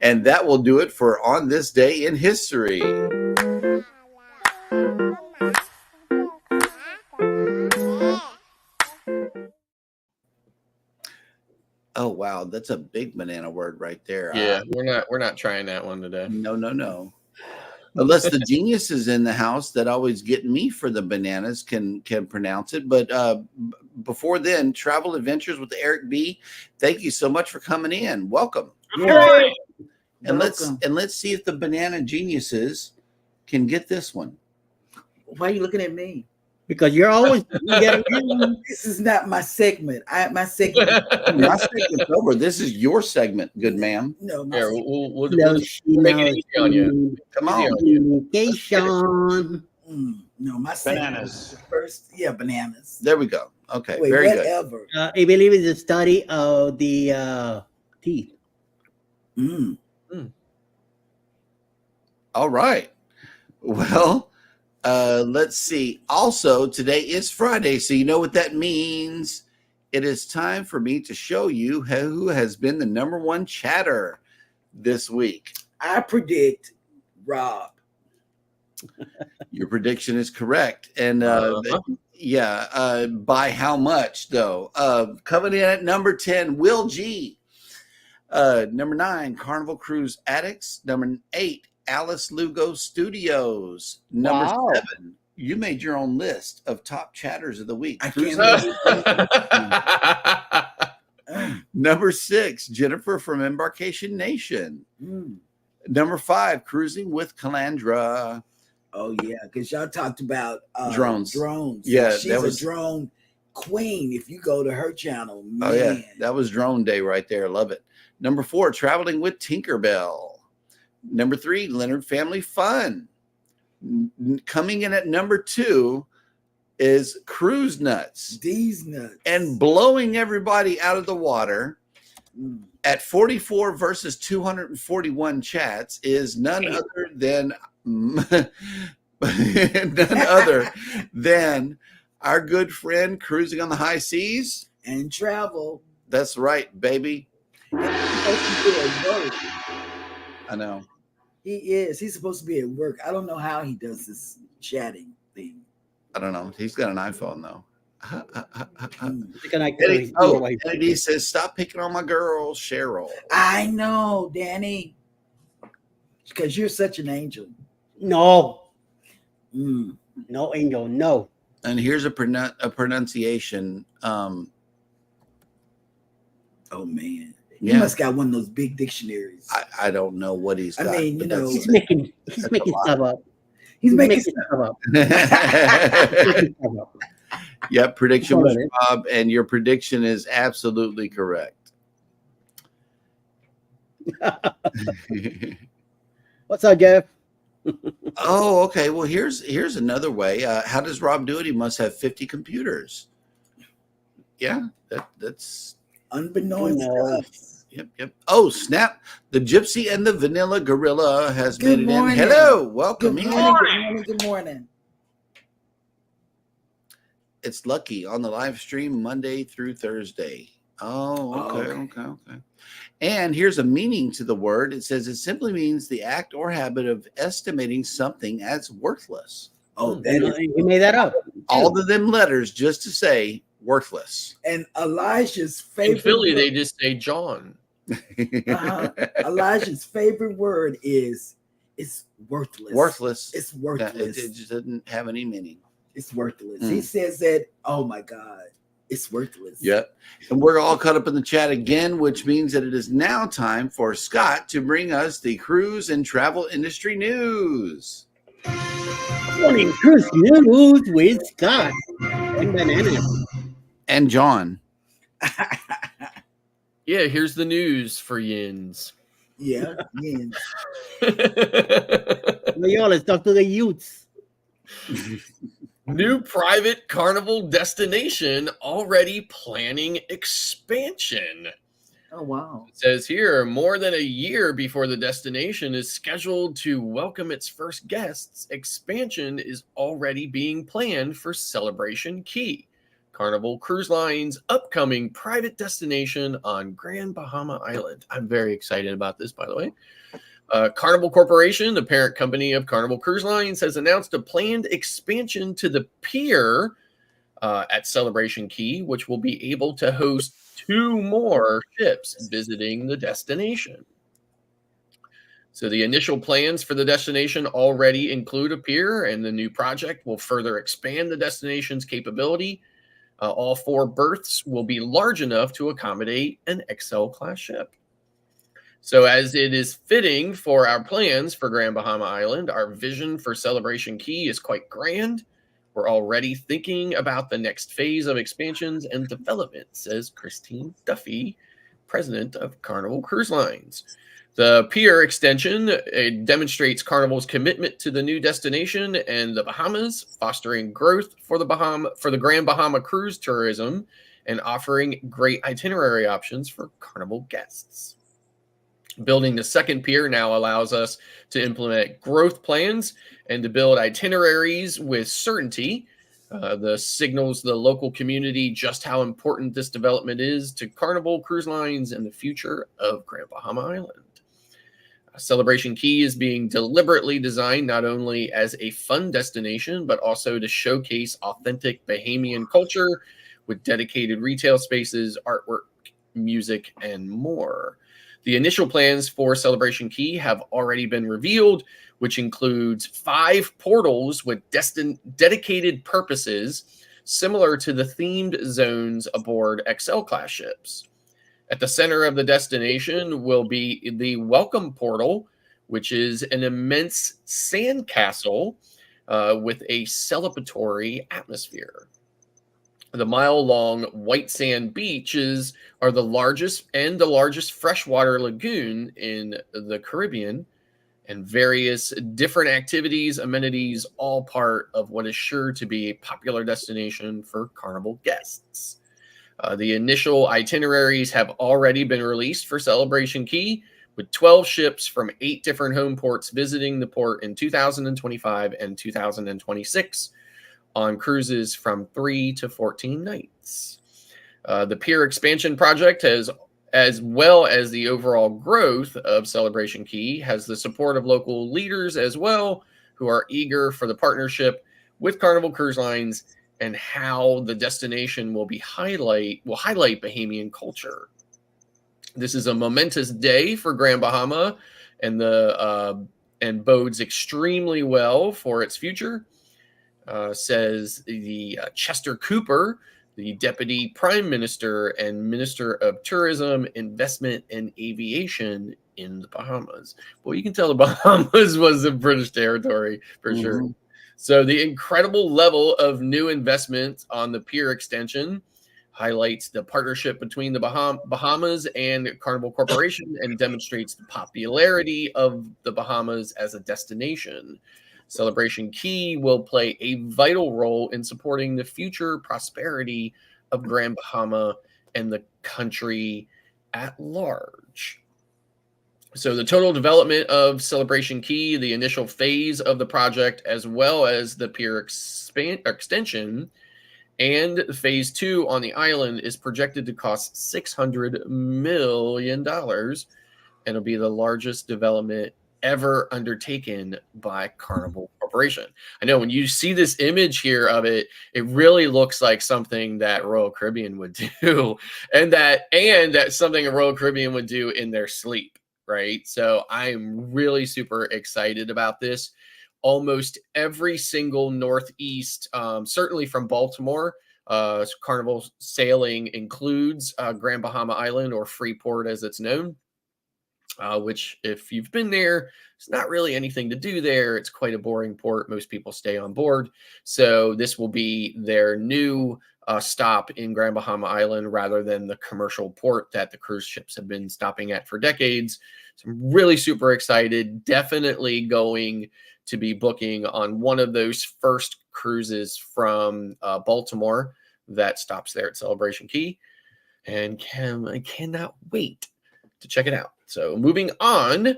[SPEAKER 4] And that will do it for On This Day in History. Oh wow, that's a big banana word right there.
[SPEAKER 2] Yeah, we're not trying that one today.
[SPEAKER 4] No. Unless the geniuses in the house that always get me for the bananas can pronounce it. But before then, Travel Adventures with Eric B. Thank you so much for coming in. Welcome.
[SPEAKER 1] Yeah.
[SPEAKER 4] And let's see if the banana geniuses can get this one.
[SPEAKER 1] Why are you looking at me?
[SPEAKER 3] Because you're always
[SPEAKER 1] This is not my segment. My segment.
[SPEAKER 4] My segment's over. This is your segment, good ma'am.
[SPEAKER 1] No,
[SPEAKER 2] Here, we'll
[SPEAKER 3] make
[SPEAKER 2] it easy on you.
[SPEAKER 4] Come on.
[SPEAKER 3] Communication.
[SPEAKER 1] No, my
[SPEAKER 5] Bananas.
[SPEAKER 1] segment. First, bananas.
[SPEAKER 4] There we go. Okay,
[SPEAKER 1] Wait,
[SPEAKER 4] very good.
[SPEAKER 1] whatever.
[SPEAKER 3] I believe it's the study of the teeth.
[SPEAKER 4] All right. Well, let's see. Also, today is Friday, so you know what that means. It is time for me to show you who has been the #1 chatter this week.
[SPEAKER 1] I predict Rob.
[SPEAKER 4] Your prediction is correct. And by how much though? Coming in at number 10, Will G. Number 9, Carnival Cruise Addicts. Number 8, Alice Lugo Studios. Number 7, you made your own list of top chatters of the week.
[SPEAKER 1] I can't
[SPEAKER 4] Number 6, Jennifer from Embarkation Nation. Number 5, Cruising with Calandra.
[SPEAKER 1] Oh yeah, because y'all talked about
[SPEAKER 4] drones.
[SPEAKER 1] Yeah, she's a drone queen. If you go to her channel, man.
[SPEAKER 4] Oh yeah, that was drone day right there. Love it. Number 4, Traveling with Tinkerbell. Number 3, Leonard Family Fun. Coming in at number 2 is Cruise Nuts.
[SPEAKER 1] These nuts.
[SPEAKER 4] And blowing everybody out of the water at 44 versus 241 chats is none other than our good friend Cruising on the High Seas
[SPEAKER 1] and Travel.
[SPEAKER 4] That's right, baby. I know.
[SPEAKER 1] He is. He's supposed to be at work. I don't know how he does this chatting thing.
[SPEAKER 4] I don't know. He's got an iPhone though. Eddie says, "Stop picking on my girl, Cheryl."
[SPEAKER 1] I know, Danny, because you're such an angel.
[SPEAKER 3] No, no angel, no.
[SPEAKER 4] And here's a pronunciation.
[SPEAKER 1] Oh man. He
[SPEAKER 4] Yeah.
[SPEAKER 1] must got one of those big dictionaries.
[SPEAKER 4] I don't know what he's got.
[SPEAKER 1] I mean, you know,
[SPEAKER 3] He's making stuff up.
[SPEAKER 1] He's making
[SPEAKER 3] stuff up.
[SPEAKER 4] Yeah, prediction was Rob, and your prediction is absolutely correct.
[SPEAKER 3] What's up, Jeff?
[SPEAKER 4] Oh, okay. Well, here's another way. How does Rob do it? He must have 50 computers. Yeah, that's
[SPEAKER 1] unbeknownst to us.
[SPEAKER 4] Yep. Oh, snap. The Gypsy and the Vanilla Gorilla has made it
[SPEAKER 1] morning.
[SPEAKER 4] in. Hello. Welcome
[SPEAKER 1] Good
[SPEAKER 4] in.
[SPEAKER 1] morning. Good morning.
[SPEAKER 4] It's Lucky on the live stream Monday through Thursday. Oh, okay,
[SPEAKER 1] Okay.
[SPEAKER 4] okay. And here's a meaning to the word. It says it simply means the act or habit of estimating something as worthless.
[SPEAKER 1] Oh,
[SPEAKER 2] Hmm.
[SPEAKER 1] that is.
[SPEAKER 3] He made that up.
[SPEAKER 4] All of them letters just to say worthless.
[SPEAKER 1] And Elijah's
[SPEAKER 2] In
[SPEAKER 1] favorite
[SPEAKER 2] Philly,
[SPEAKER 1] word,
[SPEAKER 2] they just say John.
[SPEAKER 1] Elijah's favorite word is it's worthless.
[SPEAKER 4] Worthless.
[SPEAKER 1] It's
[SPEAKER 4] Yeah,
[SPEAKER 1] worthless.
[SPEAKER 4] it just doesn't have any meaning.
[SPEAKER 1] It's worthless.
[SPEAKER 4] Mm.
[SPEAKER 1] He says that, oh my God, it's worthless.
[SPEAKER 4] Yep. And we're all caught up in the chat again, which means that it is now time for Scott to bring us the cruise and travel industry news.
[SPEAKER 3] Morning cruise news with Scott and Bananas.
[SPEAKER 4] And John.
[SPEAKER 2] Yeah, here's the news for Yins.
[SPEAKER 1] Yeah. Yeah.
[SPEAKER 3] Yo, let's talk to the youths.
[SPEAKER 2] New private carnival destination already planning expansion.
[SPEAKER 1] Oh, wow.
[SPEAKER 2] It says here, more than a year before the destination is scheduled to welcome its first guests, expansion is already being planned for Celebration Key, Carnival Cruise Line's upcoming private destination on Grand Bahama Island. I'm very excited about this, by the way. Carnival Corporation, the parent company of Carnival Cruise Lines, has announced a planned expansion to the pier at Celebration Key, which will be able to host 2 more ships visiting the destination. So the initial plans for the destination already include a pier, and the new project will further expand the destination's capability. All 4 berths will be large enough to accommodate an XL class ship. So as it is fitting for our plans for Grand Bahama Island, our vision for Celebration Key is quite grand. We're already thinking about the next phase of expansions and development, says Christine Duffy, president of Carnival Cruise Lines. The pier extension demonstrates Carnival's commitment to the new destination and the Bahamas, fostering growth for the Grand Bahama cruise tourism and offering great itinerary options for Carnival guests. Building the second pier now allows us to implement growth plans and to build itineraries with certainty. The signals the local community just how important this development is to Carnival Cruise Lines and the future of Grand Bahama Island. Celebration Key is being deliberately designed not only as a fun destination, but also to showcase authentic Bahamian culture with dedicated retail spaces, artwork, music, and more. The initial plans for Celebration Key have already been revealed, which includes 5 portals with dedicated purposes similar to the themed zones aboard XL class ships. At the center of the destination will be the Welcome Portal, which is an immense sandcastle with a celebratory atmosphere. The mile-long white sand beaches are the largest freshwater lagoon in the Caribbean, and various different activities, amenities, all part of what is sure to be a popular destination for Carnival guests. The initial itineraries have already been released for Celebration Key, with 12 ships from 8 different home ports visiting the port in 2025 and 2026. On cruises from 3 to 14 nights. The pier expansion project has, as well as the overall growth of Celebration Key, has the support of local leaders as well, who are eager for the partnership with Carnival Cruise Lines and how the destination will highlight Bahamian culture. This is a momentous day for Grand Bahama and bodes extremely well for its future. Says the Chester Cooper, the Deputy Prime Minister and Minister of Tourism, Investment, and Aviation in the Bahamas. Well, you can tell the Bahamas was a British territory for sure. So the incredible level of new investment on the pier extension highlights the partnership between the Bahamas and Carnival Corporation and demonstrates the popularity of the Bahamas as a destination. Celebration Key will play a vital role in supporting the future prosperity of Grand Bahama and the country at large. So the total development of Celebration Key, the initial phase of the project, as well as the pier extension, And phase 2 on the island is projected to cost $600 million. And it'll be the largest development ever undertaken by Carnival Corporation. I know when you see this image here of it, it really looks like something that Royal Caribbean would do, and that's something a Royal Caribbean would do in their sleep, right? So I'm really super excited about this. Almost every single Northeast, certainly from Baltimore, Carnival sailing includes Grand Bahama Island, or Freeport as it's known. Which, if you've been there, it's not really anything to do there. It's quite a boring port. Most people stay on board. So this will be their new stop in Grand Bahama Island, rather than the commercial port that the cruise ships have been stopping at for decades. So I'm really super excited. Definitely going to be booking on one of those first cruises from Baltimore that stops there at Celebration Key. And I cannot wait to check it out. So moving on,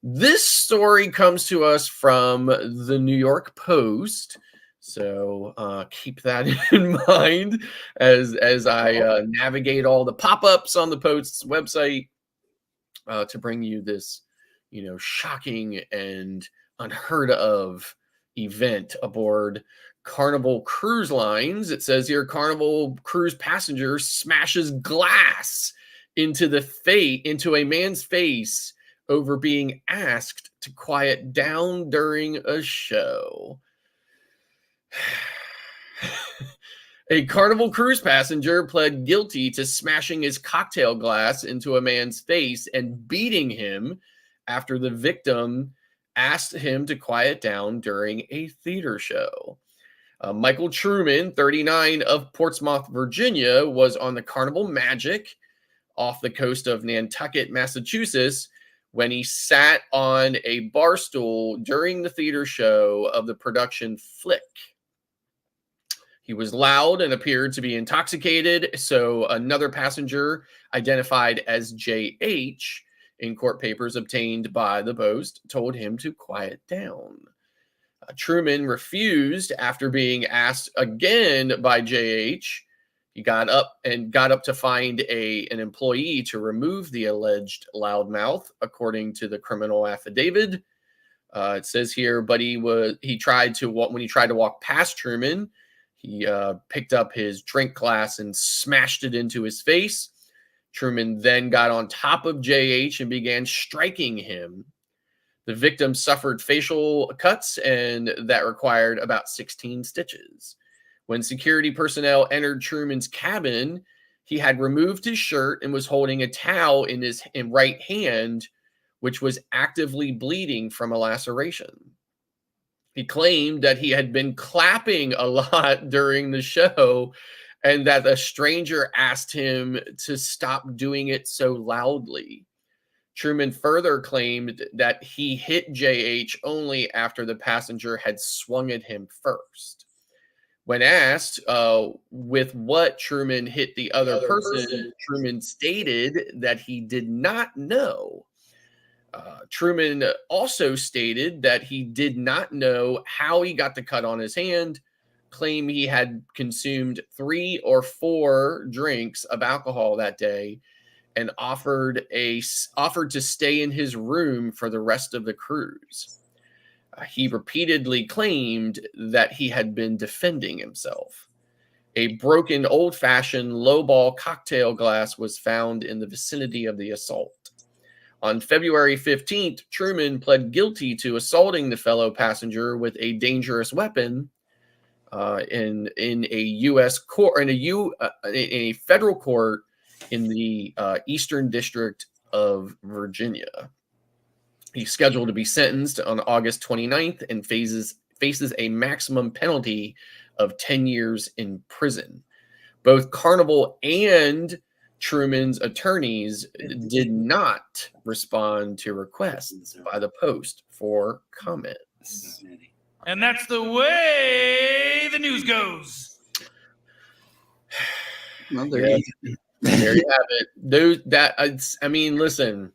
[SPEAKER 2] this story comes to us from the New York Post. So keep that in mind as I navigate all the pop-ups on the Post's website to bring you this, shocking and unheard of event aboard Carnival Cruise Lines. It says here, Carnival cruise passenger smashes glass into a man's face over being asked to quiet down during a show. A Carnival cruise passenger pled guilty to smashing his cocktail glass into a man's face and beating him after the victim asked him to quiet down during a theater show. Michael Truman, 39, of Portsmouth, Virginia, was on the Carnival Magic off the coast of Nantucket, Massachusetts, when he sat on a bar stool during the theater show of the production Flick. He was loud and appeared to be intoxicated, so another passenger, identified as J.H. in court papers obtained by the Post, told him to quiet down. Truman refused after being asked again by J.H. He got up to find an employee to remove the alleged loudmouth, according to the criminal affidavit. It says here, but when he tried to walk past Truman, he picked up his drink glass and smashed it into his face. Truman then got on top of JH and began striking him. The victim suffered facial cuts, and that required about 16 stitches. When security personnel entered Truman's cabin, he had removed his shirt and was holding a towel in his right hand, which was actively bleeding from a laceration. He claimed that he had been clapping a lot during the show and that a stranger asked him to stop doing it so loudly. Truman further claimed that he hit JH only after the passenger had swung at him first. When asked with what Truman hit the other person, Truman stated that he did not know. Truman also stated that he did not know how he got the cut on his hand, claimed he had consumed 3 or 4 drinks of alcohol that day, and offered to stay in his room for the rest of the cruise. He repeatedly claimed that he had been defending himself. A broken old-fashioned lowball cocktail glass was found in the vicinity of the assault. On February 15th, Truman pled guilty to assaulting the fellow passenger with a dangerous weapon in a U.S. court, in a federal court in the Eastern District of Virginia. He's scheduled to be sentenced on August 29th and faces a maximum penalty of 10 years in prison. Both Carnival and Truman's attorneys did not respond to requests by the Post for comments.
[SPEAKER 6] And that's the way the news goes.
[SPEAKER 4] Well,
[SPEAKER 2] There you have it. Listen.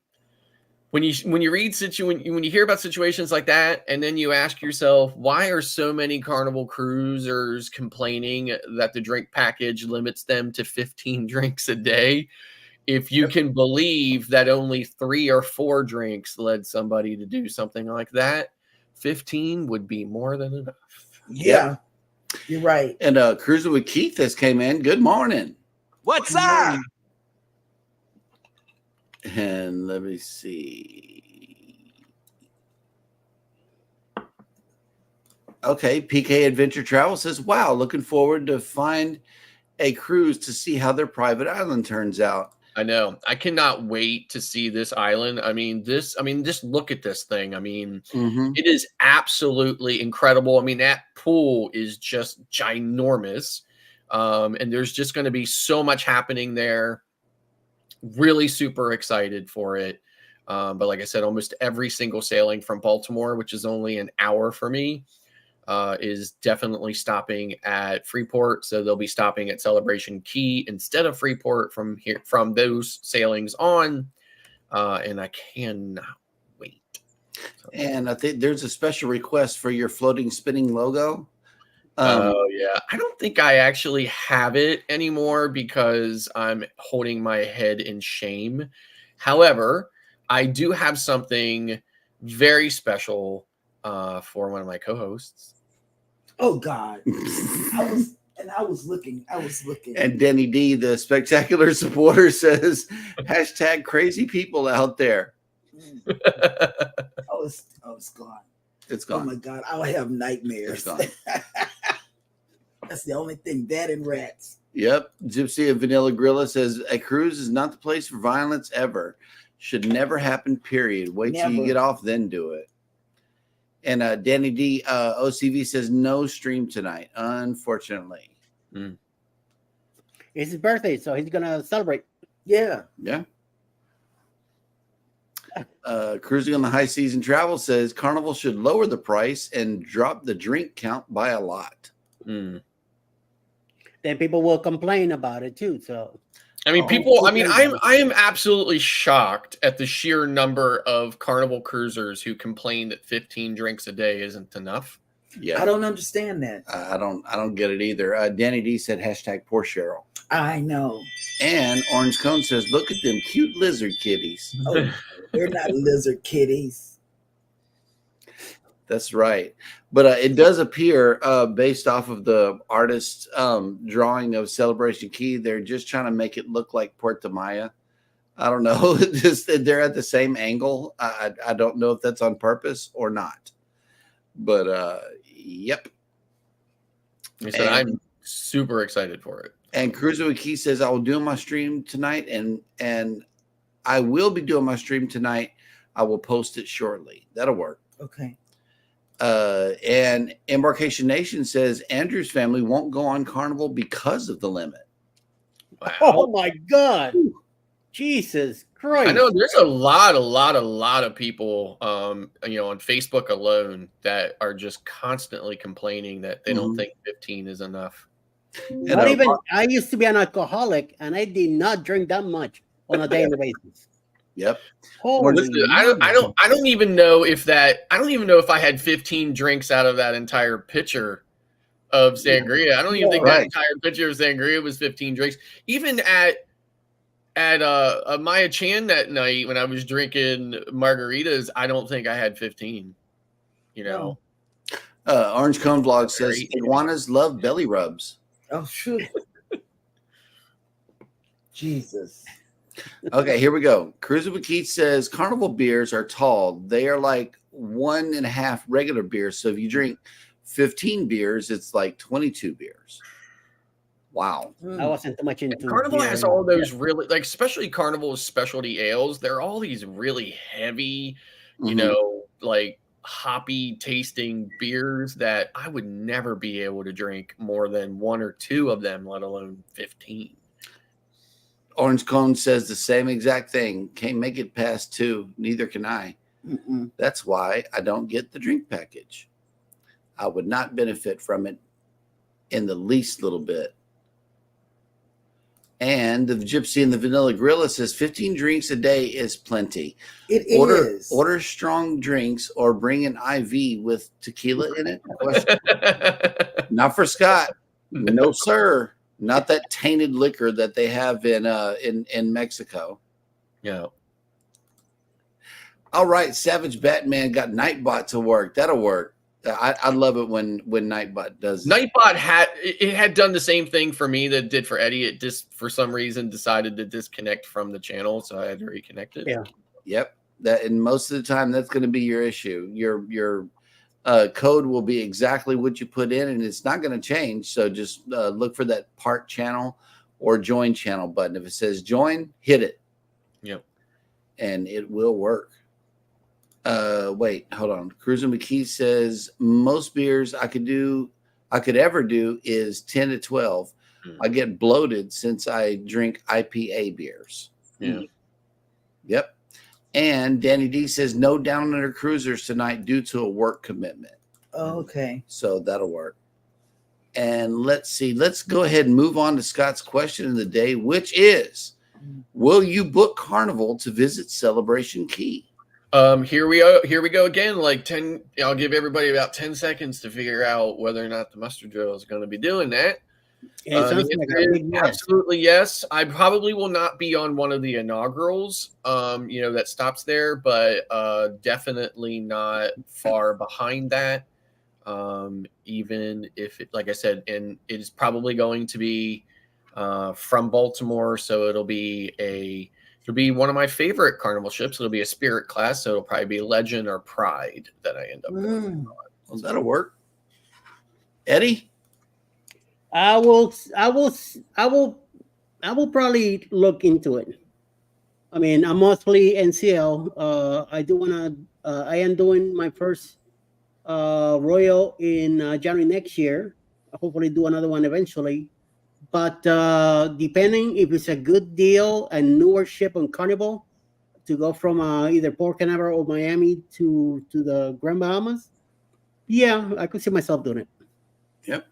[SPEAKER 2] when you read when you hear about situations like that, and then you ask yourself, why are so many Carnival cruisers complaining that the drink package limits them to 15 drinks a day? If you can believe that only 3 or 4 drinks led somebody to do something like that, 15 would be more than enough.
[SPEAKER 1] Yeah, you're right.
[SPEAKER 4] And Cruising with Keith has came in. Good morning.
[SPEAKER 5] What's up?
[SPEAKER 4] And let me see. Okay, PK Adventure Travel says, wow, looking forward to find a cruise to see how their private island turns out.
[SPEAKER 2] I know. I cannot wait to see this island. Just look at this thing. It is absolutely incredible. That pool is just ginormous. And there's just going to be so much happening there. Really super excited for it. But like I said, almost every single sailing from Baltimore, which is only an hour for me, is definitely stopping at Freeport. So they'll be stopping at Celebration Key instead of Freeport from those sailings on. And I cannot wait.
[SPEAKER 4] And I think there's a special request for your floating spinning logo.
[SPEAKER 2] Oh yeah. I don't think I actually have it anymore because I'm holding my head in shame. However, I do have something very special for one of my co-hosts.
[SPEAKER 1] Oh God. I was looking.
[SPEAKER 4] And Denny D, the spectacular supporter, says, hashtag crazy people out there.
[SPEAKER 1] It's gone.
[SPEAKER 4] It's gone.
[SPEAKER 1] Oh my God. I'll have nightmares.
[SPEAKER 4] It's gone.
[SPEAKER 1] That's the only thing. That and rats.
[SPEAKER 4] Yep. Gypsy and Vanilla Grilla says, a cruise is not the place for violence ever. Should never happen, period. Wait till you get off, then do it. And Danny D, OCV says, no stream tonight, unfortunately.
[SPEAKER 3] It's his birthday, so he's going to celebrate.
[SPEAKER 1] Yeah.
[SPEAKER 4] Yeah. Cruising on the High Season Travel says, Carnival should lower the price and drop the drink count by a lot.
[SPEAKER 3] Then people will complain about it too. So,
[SPEAKER 2] I am absolutely shocked at the sheer number of Carnival cruisers who complain that 15 drinks a day isn't enough.
[SPEAKER 4] Yeah,
[SPEAKER 1] I don't understand that.
[SPEAKER 4] I don't get it either. Danny D said hashtag poor Cheryl.
[SPEAKER 1] I know.
[SPEAKER 4] And Orange Cone says, look at them cute lizard kitties.
[SPEAKER 1] Oh, they're not lizard kitties.
[SPEAKER 4] That's right. But it does appear, based off of the artist's drawing of Celebration Key, they're just trying to make it look like Puerto Maya. I don't know. They're at the same angle. I don't know if that's on purpose or not. But, yep.
[SPEAKER 2] So I'm super excited for it.
[SPEAKER 4] And Cruiser with Key says, I will do my stream tonight, and I will be doing my stream tonight. I will post it shortly. That'll work.
[SPEAKER 1] Okay.
[SPEAKER 4] And Embarkation Nation says Andrew's family won't go on Carnival because of the limit.
[SPEAKER 2] Wow.
[SPEAKER 3] Oh my God. Jesus Christ.
[SPEAKER 2] I know there's a lot of people, on Facebook alone that are just constantly complaining that they don't think 15 is enough.
[SPEAKER 3] Not even, I used to be an alcoholic and I did not drink that much on a daily basis.
[SPEAKER 4] Yep.
[SPEAKER 2] Listen, I don't even know if I had 15 drinks out of that entire pitcher of sangria. I don't even think that entire pitcher of sangria was 15 drinks. Even at Maya Chan that night when I was drinking margaritas, I don't think I had 15.
[SPEAKER 4] Orange Cone Vlog says iguanas love belly rubs.
[SPEAKER 1] Oh shoot. Jesus.
[SPEAKER 4] Okay, here we go. Cruiser with Keith says Carnival beers are tall. They are like 1.5 regular beers. So if you drink 15 beers, it's like 22 beers. Wow.
[SPEAKER 3] I wasn't too much into
[SPEAKER 2] Carnival
[SPEAKER 3] beer.
[SPEAKER 2] has all those really, like, especially Carnival's specialty ales. They're all these really heavy, like hoppy tasting beers that I would never be able to drink more than 1 or 2 of them, let alone 15.
[SPEAKER 4] Orange Cone says the same exact thing. Can't make it past 2. Neither can I. That's why I don't get the drink package. I would not benefit from it in the least little bit. And the Gypsy and the Vanilla Gorilla says 15 drinks a day is plenty.
[SPEAKER 1] It is.
[SPEAKER 4] Order strong drinks or bring an IV with tequila in it? Question. Not for Scott. No, sir. Not that tainted liquor that they have in Mexico.
[SPEAKER 2] Yeah.
[SPEAKER 4] All right, Savage Batman got Nightbot to work. That'll work. I love it when Nightbot does.
[SPEAKER 2] Nightbot had done the same thing for me that it did for Eddie. It just for some reason decided to disconnect from the channel, so I had to reconnect it.
[SPEAKER 3] Yeah.
[SPEAKER 4] Yep. That, and most of the time that's going to be your issue. Your code will be exactly what you put in, and it's not going to change. So just look for that part channel or join channel button. If it says join, hit it.
[SPEAKER 2] Yep. And
[SPEAKER 4] it will work. Wait, hold on. Cruiser McKee says most beers I could ever do is 10 to 12. I get bloated since I drink IPA beers.
[SPEAKER 2] Yeah.
[SPEAKER 4] Yep. And Danny D says no down under cruisers tonight due to a work commitment.
[SPEAKER 1] Okay.
[SPEAKER 4] So that'll work. And let's see. Let's go ahead and move on to Scott's question of the day, which is, will you book Carnival to visit Celebration Key?
[SPEAKER 2] Here we go again. I'll give everybody about 10 seconds to figure out whether or not the muster drill is going to be doing that. Absolutely yes. I probably will not be on one of the inaugurals, that stops there, but definitely not far behind that. Even if it, like I said, and it is probably going to be from Baltimore, so it'll be one of my favorite Carnival ships. It'll be a Spirit class, so it'll probably be Legend or Pride that I end up going on.
[SPEAKER 4] Well, that'll work. Eddie?
[SPEAKER 3] I will probably look into it. I mean, I'm mostly NCL. I am doing my first Royal in January next year. Hopefully do another one eventually. But depending if it's a good deal, a newer ship on Carnival to go from either Port Canaveral or Miami to the Grand Bahamas, yeah, I could see myself doing it.
[SPEAKER 4] Yep.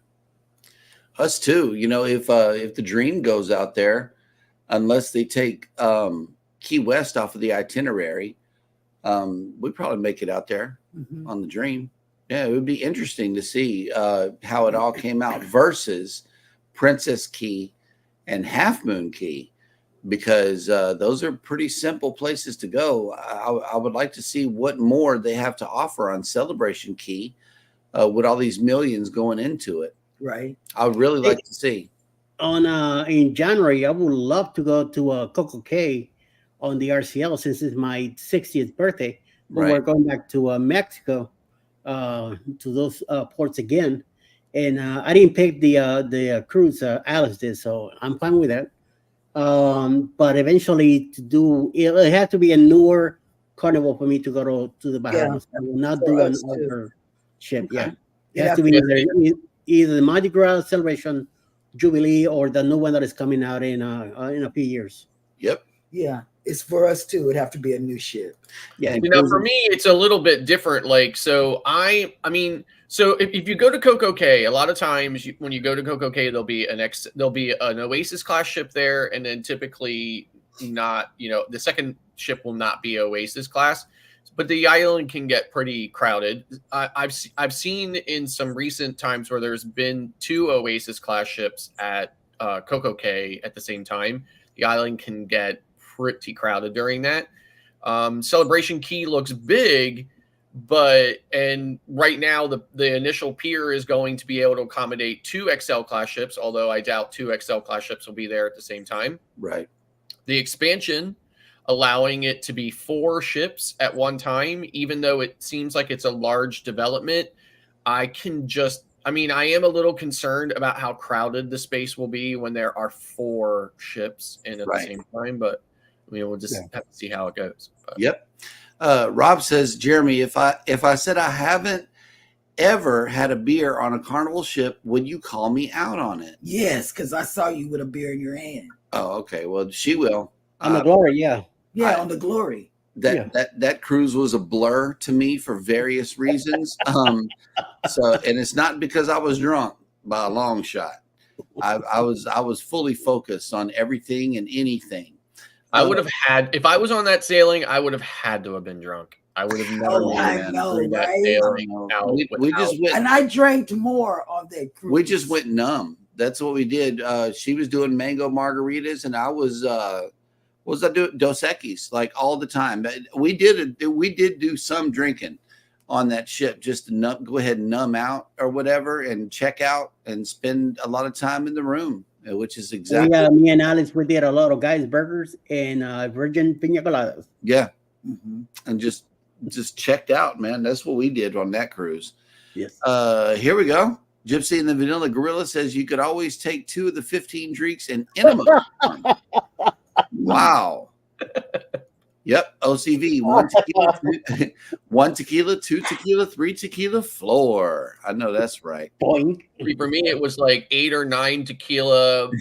[SPEAKER 4] Us too. If the Dream goes out there, unless they take Key West off of the itinerary, we probably make it out there on the Dream. Yeah, it would be interesting to see how it all came out versus Princess Key and Half Moon Key, because those are pretty simple places to go. I would like to see what more they have to offer on Celebration Key with all these millions going into it.
[SPEAKER 1] Right.
[SPEAKER 4] I would really like to see.
[SPEAKER 3] In January, I would love to go to Coco Cay on the RCL since it's my 60th birthday. But
[SPEAKER 4] Right.
[SPEAKER 3] we're going back to Mexico to those ports again. And I didn't pick the cruise. Alice did, so I'm fine with that. But eventually, it has to be a newer Carnival for me to go to the Bahamas. I will not do an older ship.
[SPEAKER 4] Okay.
[SPEAKER 3] Yeah, it has to be either the Mardi Gras Celebration Jubilee or the new one that is coming out in a few years.
[SPEAKER 4] Yep.
[SPEAKER 1] Yeah, it's for us too. It'd have to be a new ship.
[SPEAKER 3] Yeah.
[SPEAKER 2] For me, it's a little bit different. So if you go to Coco Cay, a lot of times when you go to Coco Cay, there'll be an Oasis class ship there, and then typically not, the second ship will not be Oasis class, but the island can get pretty crowded. I've seen in some recent times where there's been 2 Oasis class ships at Coco Cay at the same time. The island can get pretty crowded during that. Celebration Key looks big, and right now the initial pier is going to be able to accommodate 2 XL class ships, although I doubt 2 XL class ships will be there at the same time.
[SPEAKER 4] Right.
[SPEAKER 2] The expansion allowing it to be 4 ships at one time, even though it seems like it's a large development, I am a little concerned about how crowded the space will be when there are 4 ships in at the same time, but we'll just have to see how it goes. But.
[SPEAKER 4] Yep. Rob says, Jeremy, if I said I haven't ever had a beer on a Carnival ship, would you call me out on it?
[SPEAKER 1] Yes, because I saw you with a beer in your hand.
[SPEAKER 4] Oh, okay. Well, she will.
[SPEAKER 3] On the Glory, yeah.
[SPEAKER 1] Yeah, on the Glory.
[SPEAKER 4] That cruise was a blur to me for various reasons. And it's not because I was drunk by a long shot. I was fully focused on everything and anything.
[SPEAKER 2] I would have had, if I was on that sailing, I would have had to have been drunk. I would have never
[SPEAKER 1] Oh, I know,
[SPEAKER 2] through that
[SPEAKER 1] right?
[SPEAKER 2] sailing out
[SPEAKER 4] We just went,
[SPEAKER 1] And I drank more on that cruise.
[SPEAKER 4] we just went numb. That's what we did. She was doing mango margaritas, and I was what was I doing? Dos Equis, like all the time. But we did do some drinking on that ship, just to go ahead and numb out or whatever, and check out and spend a lot of time in the room, which is exactly.
[SPEAKER 3] Me and Alice, we did a lot of guys burgers and virgin pina coladas.
[SPEAKER 4] Yeah, and just checked out, man. That's what we did on that cruise.
[SPEAKER 3] Yes.
[SPEAKER 4] Here we go. Gypsy and the Vanilla Gorilla says you could always take 2 of the 15 drinks and enema. Wow. Yep. OCV. 1 tequila, 1 tequila, 2 tequila, 3 tequila, floor. I know that's right.
[SPEAKER 3] Boing.
[SPEAKER 2] For me, it was like 8 or 9 tequila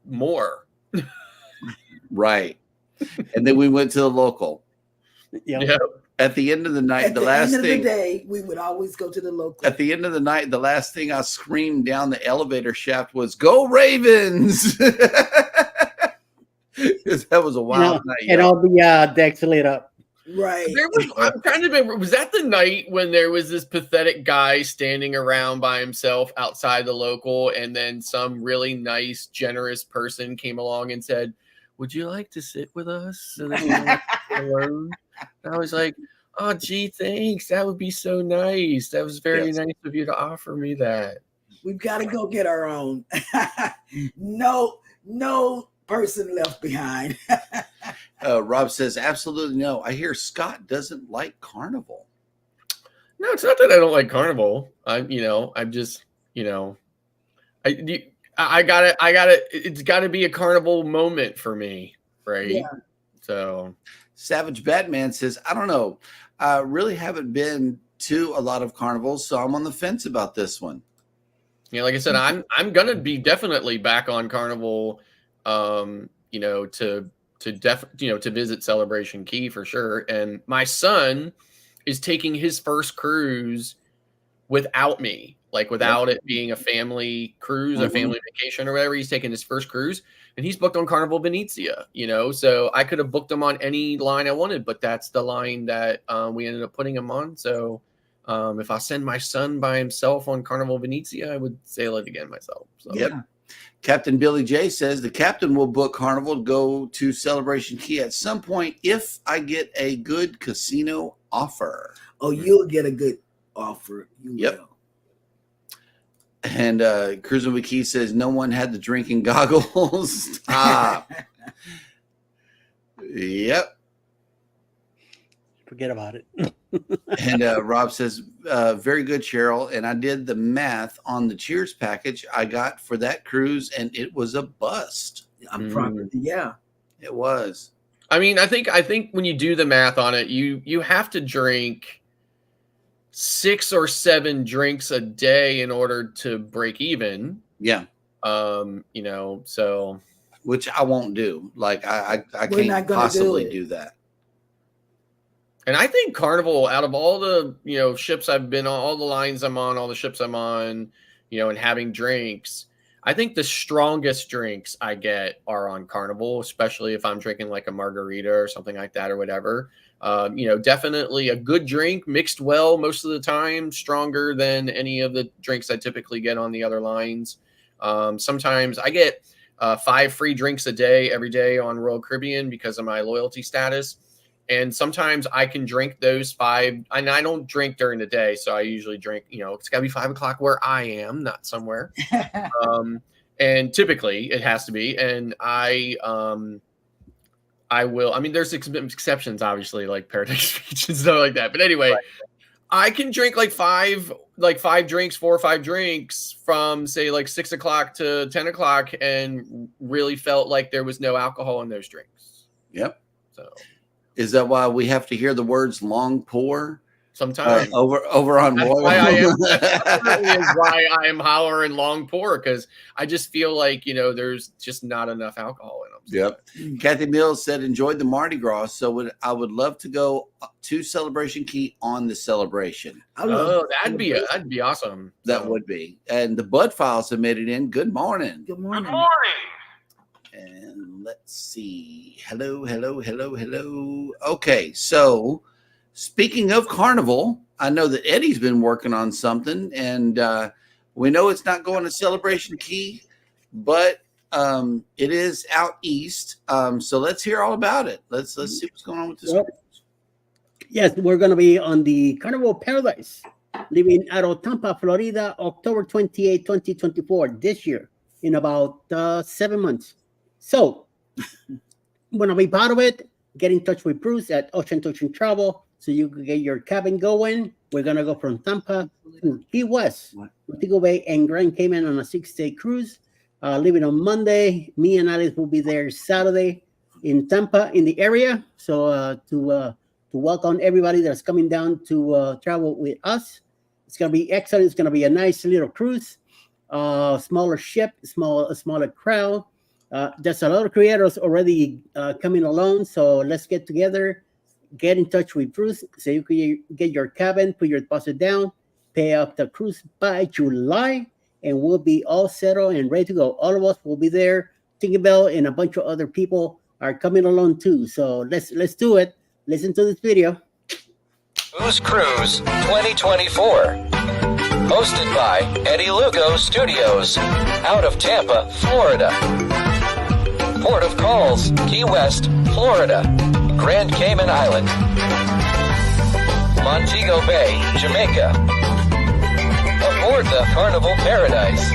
[SPEAKER 2] more.
[SPEAKER 4] Right. And then we went to the local.
[SPEAKER 3] Yep.
[SPEAKER 2] Yeah.
[SPEAKER 4] At the end of the night,
[SPEAKER 1] At
[SPEAKER 4] the
[SPEAKER 1] the
[SPEAKER 4] last
[SPEAKER 1] end of
[SPEAKER 4] thing.
[SPEAKER 1] the day, we would always go to the local.
[SPEAKER 4] At the end of the night, the last thing I screamed down the elevator shaft was "Go Ravens!" Because that was a wild night.
[SPEAKER 3] And all the decks lit up.
[SPEAKER 1] Right.
[SPEAKER 2] I'm trying to remember, was that the night when there was this pathetic guy standing around by himself outside the local, and then some really nice, generous person came along and said, "Would you like to sit with us so that we don't alone?" And I was like, "Oh, gee, thanks. That would be so nice. That was very nice of you to offer me that."
[SPEAKER 1] We've got to go get our own. No person left behind.
[SPEAKER 4] Rob says, "Absolutely no." I hear Scott doesn't like Carnival.
[SPEAKER 2] No, it's not that I don't like Carnival. I got it. It's got to be a Carnival moment for me, right?
[SPEAKER 1] Yeah.
[SPEAKER 2] So,
[SPEAKER 4] Savage Batman says, "I don't know. I really haven't been to a lot of carnivals, so I'm on the fence about this one."
[SPEAKER 2] yeah, like I said, I'm gonna be definitely back on Carnival, to visit Celebration Key for sure. And my son is taking his first cruise without me, like without it being a family cruise, a family vacation or whatever. He's taking his first cruise, and he's booked on Carnival Venezia, so I could have booked him on any line I wanted, but that's the line that we ended up putting him on. So if I send my son by himself on Carnival Venezia, I would sail it again myself. So.
[SPEAKER 4] Yep. Captain Billy J says the captain will book Carnival to go to Celebration Key at some point if I get a good casino offer.
[SPEAKER 1] Oh, you'll get a good offer. You will.
[SPEAKER 4] And Cruising with Key says no one had the drinking goggles. Stop. Yep.
[SPEAKER 3] Forget about it.
[SPEAKER 4] And Rob says, very good, Cheryl. And I did the math on the Cheers package I got for that cruise, and it was a bust.
[SPEAKER 1] Yeah.
[SPEAKER 4] It was.
[SPEAKER 2] I mean, I think when you do the math on it, you have to drink 6 or 7 drinks a day in order to break even.
[SPEAKER 4] Yeah.
[SPEAKER 2] So
[SPEAKER 4] which I won't do. Like I can't possibly do that.
[SPEAKER 2] And I think Carnival, out of all the, ships I've been on, all the lines I'm on, all the ships I'm on, and having drinks, I think the strongest drinks I get are on Carnival, especially if I'm drinking like a margarita or something like that or whatever. Definitely a good drink mixed well most of the time, stronger than any of the drinks I typically get on the other lines. Sometimes I get 5 free drinks a day every day on Royal Caribbean because of my loyalty status. And sometimes I can drink those 5, and I don't drink during the day. So I usually drink, it's gotta be 5 o'clock where I am, not somewhere. And typically it has to be. And I will, there's exceptions, obviously, like Paradise Beach and stuff like that. But anyway, I can drink like 5 drinks, 4 or 5 drinks from say like 6 o'clock to 10 o'clock and really felt like there was no alcohol in those drinks.
[SPEAKER 4] Yep.
[SPEAKER 2] So.
[SPEAKER 4] Is that why we have to hear the words long pour
[SPEAKER 2] sometime.
[SPEAKER 4] Over on
[SPEAKER 2] That's
[SPEAKER 4] Royal.
[SPEAKER 2] why I am. That definitely is why I am hollering long pour, because I just feel like there's just not enough alcohol in them.
[SPEAKER 4] Yep. Kathy Mills said enjoyed the Mardi Gras, so I would love to go to Celebration Key on the celebration.
[SPEAKER 2] Oh, that'd be awesome.
[SPEAKER 4] That would be. And the Bud Files have made it in. Good morning.
[SPEAKER 1] Good morning.
[SPEAKER 6] Good morning.
[SPEAKER 4] And let's see. Hello. Okay, so speaking of Carnival, I know that Eddie's been working on something, and we know it's not going to Celebration Key, but it is out east. So let's hear all about it. Let's see what's going on with this.
[SPEAKER 3] Yes, we're going to be on the Carnival Paradise, leaving out of Tampa, Florida, October 28, 2024, this year, in about 7 months. So, want to be part of it? Get in touch with Bruce at Ocean to Ocean Travel so you can get your cabin going. We're going to go from Tampa to Key West, Montego Bay, and Grand Cayman on a 6-day cruise. Leaving on Monday. Me and Alice will be there Saturday in Tampa, in the area. So to welcome everybody that's coming down to travel with us. It's going to be excellent. It's going to be a nice little cruise. Smaller ship, a smaller crowd. There's a lot of creators already coming along. So let's get together. Get in touch with Bruce so you can get your cabin, put your deposit down, pay up the cruise by July, and we'll be all settled and ready to go. All of us will be there. Tinkerbell and a bunch of other people are coming along too. So let's do it. Listen to this video.
[SPEAKER 7] Who's Cruise 2024. Hosted by Eddie Lugo Studios, out of Tampa, Florida. Port of Calls, Key West, Florida. Grand Cayman Island. Montego Bay, Jamaica. Aboard the Carnival Paradise.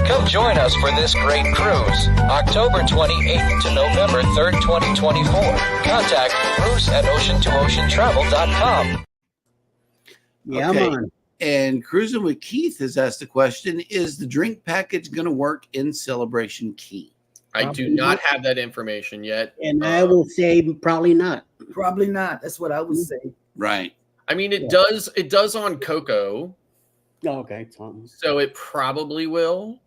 [SPEAKER 7] Come join us for this great cruise, October 28th to November 3rd, 2024. Contact Bruce at ocean2oceantravel.com.
[SPEAKER 3] Yeah,
[SPEAKER 4] Okay.
[SPEAKER 3] man.
[SPEAKER 4] And Cruising with Keith has asked the question, is the drink package going to work in Celebration Key?
[SPEAKER 2] I do not have that information yet.
[SPEAKER 3] And I will say probably not.
[SPEAKER 1] Probably not. That's what I would say.
[SPEAKER 4] Right.
[SPEAKER 2] I mean, it does on Coco,
[SPEAKER 3] Oh, okay.
[SPEAKER 2] so it probably will.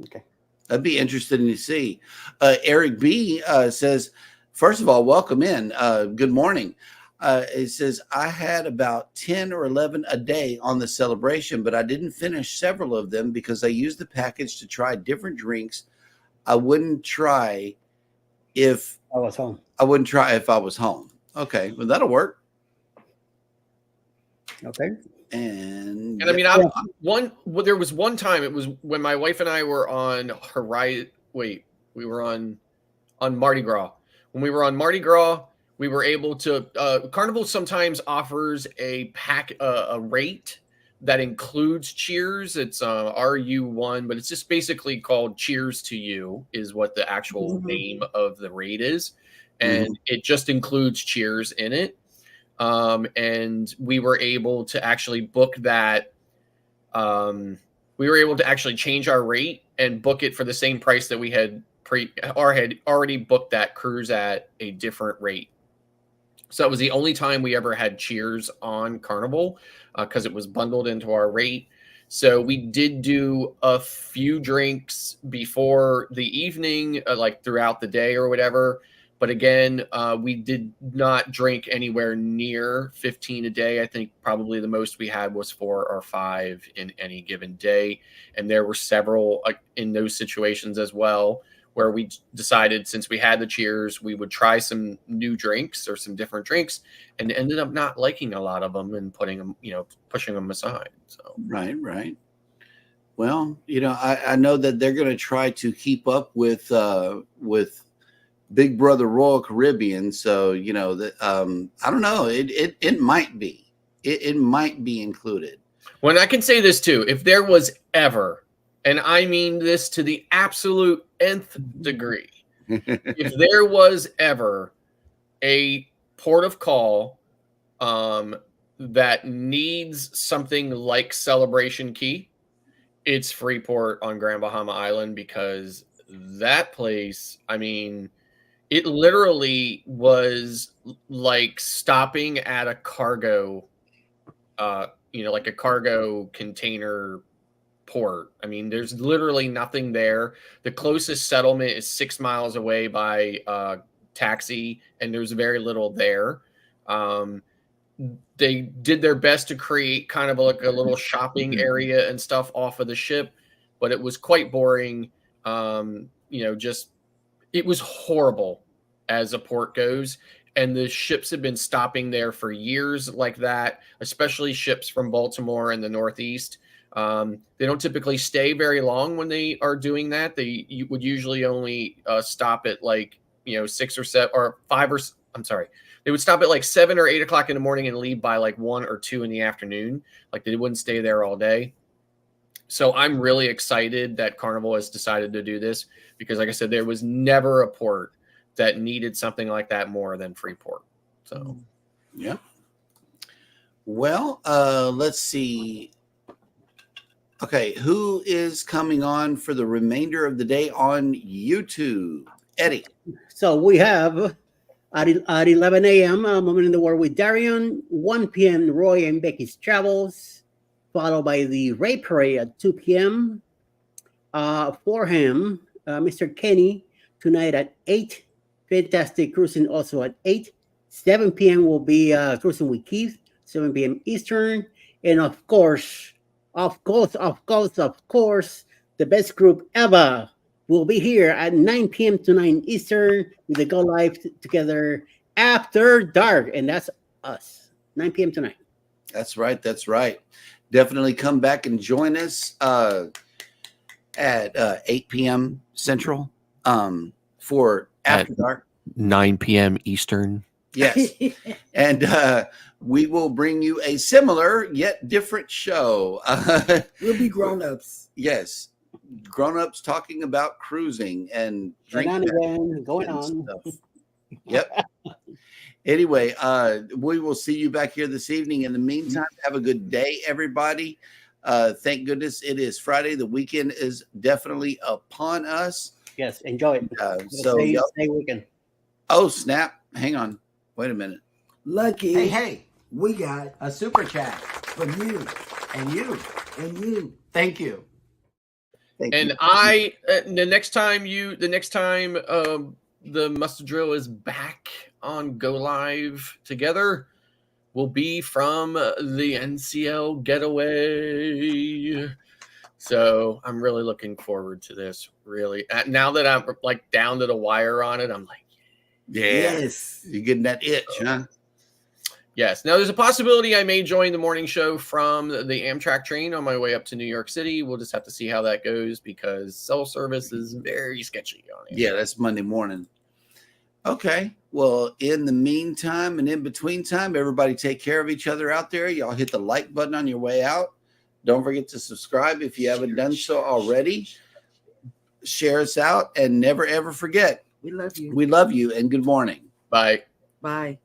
[SPEAKER 3] Okay.
[SPEAKER 4] That'd be interesting to see. Eric B says, first of all, welcome in. Good morning. It says, I had about 10 or 11 a day on the celebration, but I didn't finish several of them because I used the package to try different drinks. I wouldn't try if
[SPEAKER 3] I was home.
[SPEAKER 4] I was home. Okay, well, that'll work.
[SPEAKER 3] Okay.
[SPEAKER 4] And
[SPEAKER 2] And I mean, there was one time, it was when my wife and I were on we were on Mardi Gras. When we were on Mardi Gras, we were able to, Carnival sometimes offers a rate that includes cheers. It's RU1, but it's just basically called Cheers to You is what the actual name of the rate is. And it just includes cheers in it. And we were able to actually book that. We were able to actually change our rate and book it for the same price that we had already booked that cruise at a different rate. So that was the only time we ever had cheers on Carnival because it was bundled into our rate. So we did do a few drinks before the evening, like throughout the day or whatever. But again, we did not drink anywhere near 15 a day. I think probably the most we had was 4 or 5 in any given day. And there were several in those situations as well, where we decided since we had the cheers, we would try some new drinks or some different drinks, and ended up not liking a lot of them and putting them, pushing them aside. So
[SPEAKER 4] right. Well, I know that they're going to try to keep up with Big Brother Royal Caribbean. So, that I don't know. It might be. It might be included.
[SPEAKER 2] When I can say this too, if there was ever, and I mean this to the absolute nth degree, if there was ever a port of call that needs something like Celebration Key, it's Freeport on Grand Bahama Island, because that place, I mean, it literally was like stopping at a cargo, like a cargo container port. I mean, there's literally nothing there. The closest settlement is 6 miles away by taxi, and there's very little there. They did their best to create kind of like a little shopping area and stuff off of the ship, but it was quite boring. Just it was horrible as a port goes. And the ships have been stopping there for years like that, especially ships from Baltimore and the Northeast. They don't typically stay very long when they are doing that. You would usually only stop at 6 or 7 or 5 or I'm sorry. They would stop at like 7 or 8 o'clock in the morning and leave by like 1 or 2 in the afternoon. Like they wouldn't stay there all day. So I'm really excited that Carnival has decided to do this, because like I said, there was never a port that needed something like that more than Freeport. So,
[SPEAKER 4] yeah. Well, let's see. Okay, who is coming on for the remainder of the day on YouTube? Eddie.
[SPEAKER 3] So we have at 11 a.m. Moment in the World with Darian, 1 p.m. Roy and Becky's Travels, followed by the Ray Parade at 2 p.m. For him, Mr. Kenny tonight at 8. Fantastic Cruising also at 8. 7 p.m. will be Cruising with Keith, 7 p.m. Eastern. And of course, the best group ever will be here at 9 p.m. to 9 Eastern with the Go Live together after dark. And that's us, 9 p.m. tonight.
[SPEAKER 4] That's right. That's right. Definitely come back and join us at 8 p.m. Central for After Dark.
[SPEAKER 2] 9 p.m. Eastern.
[SPEAKER 4] Yes. And we will bring you a similar yet different show.
[SPEAKER 1] We'll be grown-ups.
[SPEAKER 4] Yes. Grown-ups talking about cruising and
[SPEAKER 3] Going
[SPEAKER 4] drinking
[SPEAKER 3] on.
[SPEAKER 4] stuff. Yep. Anyway, we will see you back here this evening. In the meantime, have a good day, everybody. Thank goodness it is Friday. The weekend is definitely upon us.
[SPEAKER 3] Yes, enjoy it. Stay weekend.
[SPEAKER 4] Oh, snap. Hang on. Wait a minute.
[SPEAKER 1] Lucky.
[SPEAKER 5] Hey, we got a super chat from you and you and you. Thank you.
[SPEAKER 4] Thank
[SPEAKER 2] And
[SPEAKER 4] you.
[SPEAKER 2] the next time the Mustard Drill is back on Go Live together will be from the NCL getaway. So I'm really looking forward to this. Really, now that I'm like down to the wire on it, I'm like,
[SPEAKER 4] yes, you're getting that itch, huh?
[SPEAKER 2] Yes. Now there's a possibility I may join the morning show from the Amtrak train on my way up to New York City. We'll just have to see how that goes, because cell service is very sketchy on it.
[SPEAKER 4] Yeah, that's Monday morning. Okay. Well, in the meantime and in between time, everybody take care of each other out there. Y'all hit the like button on your way out. Don't forget to subscribe if you haven't done so already. Share us out, and never, ever forget.
[SPEAKER 1] We love you.
[SPEAKER 4] We love you, and good morning.
[SPEAKER 2] Bye.
[SPEAKER 1] Bye.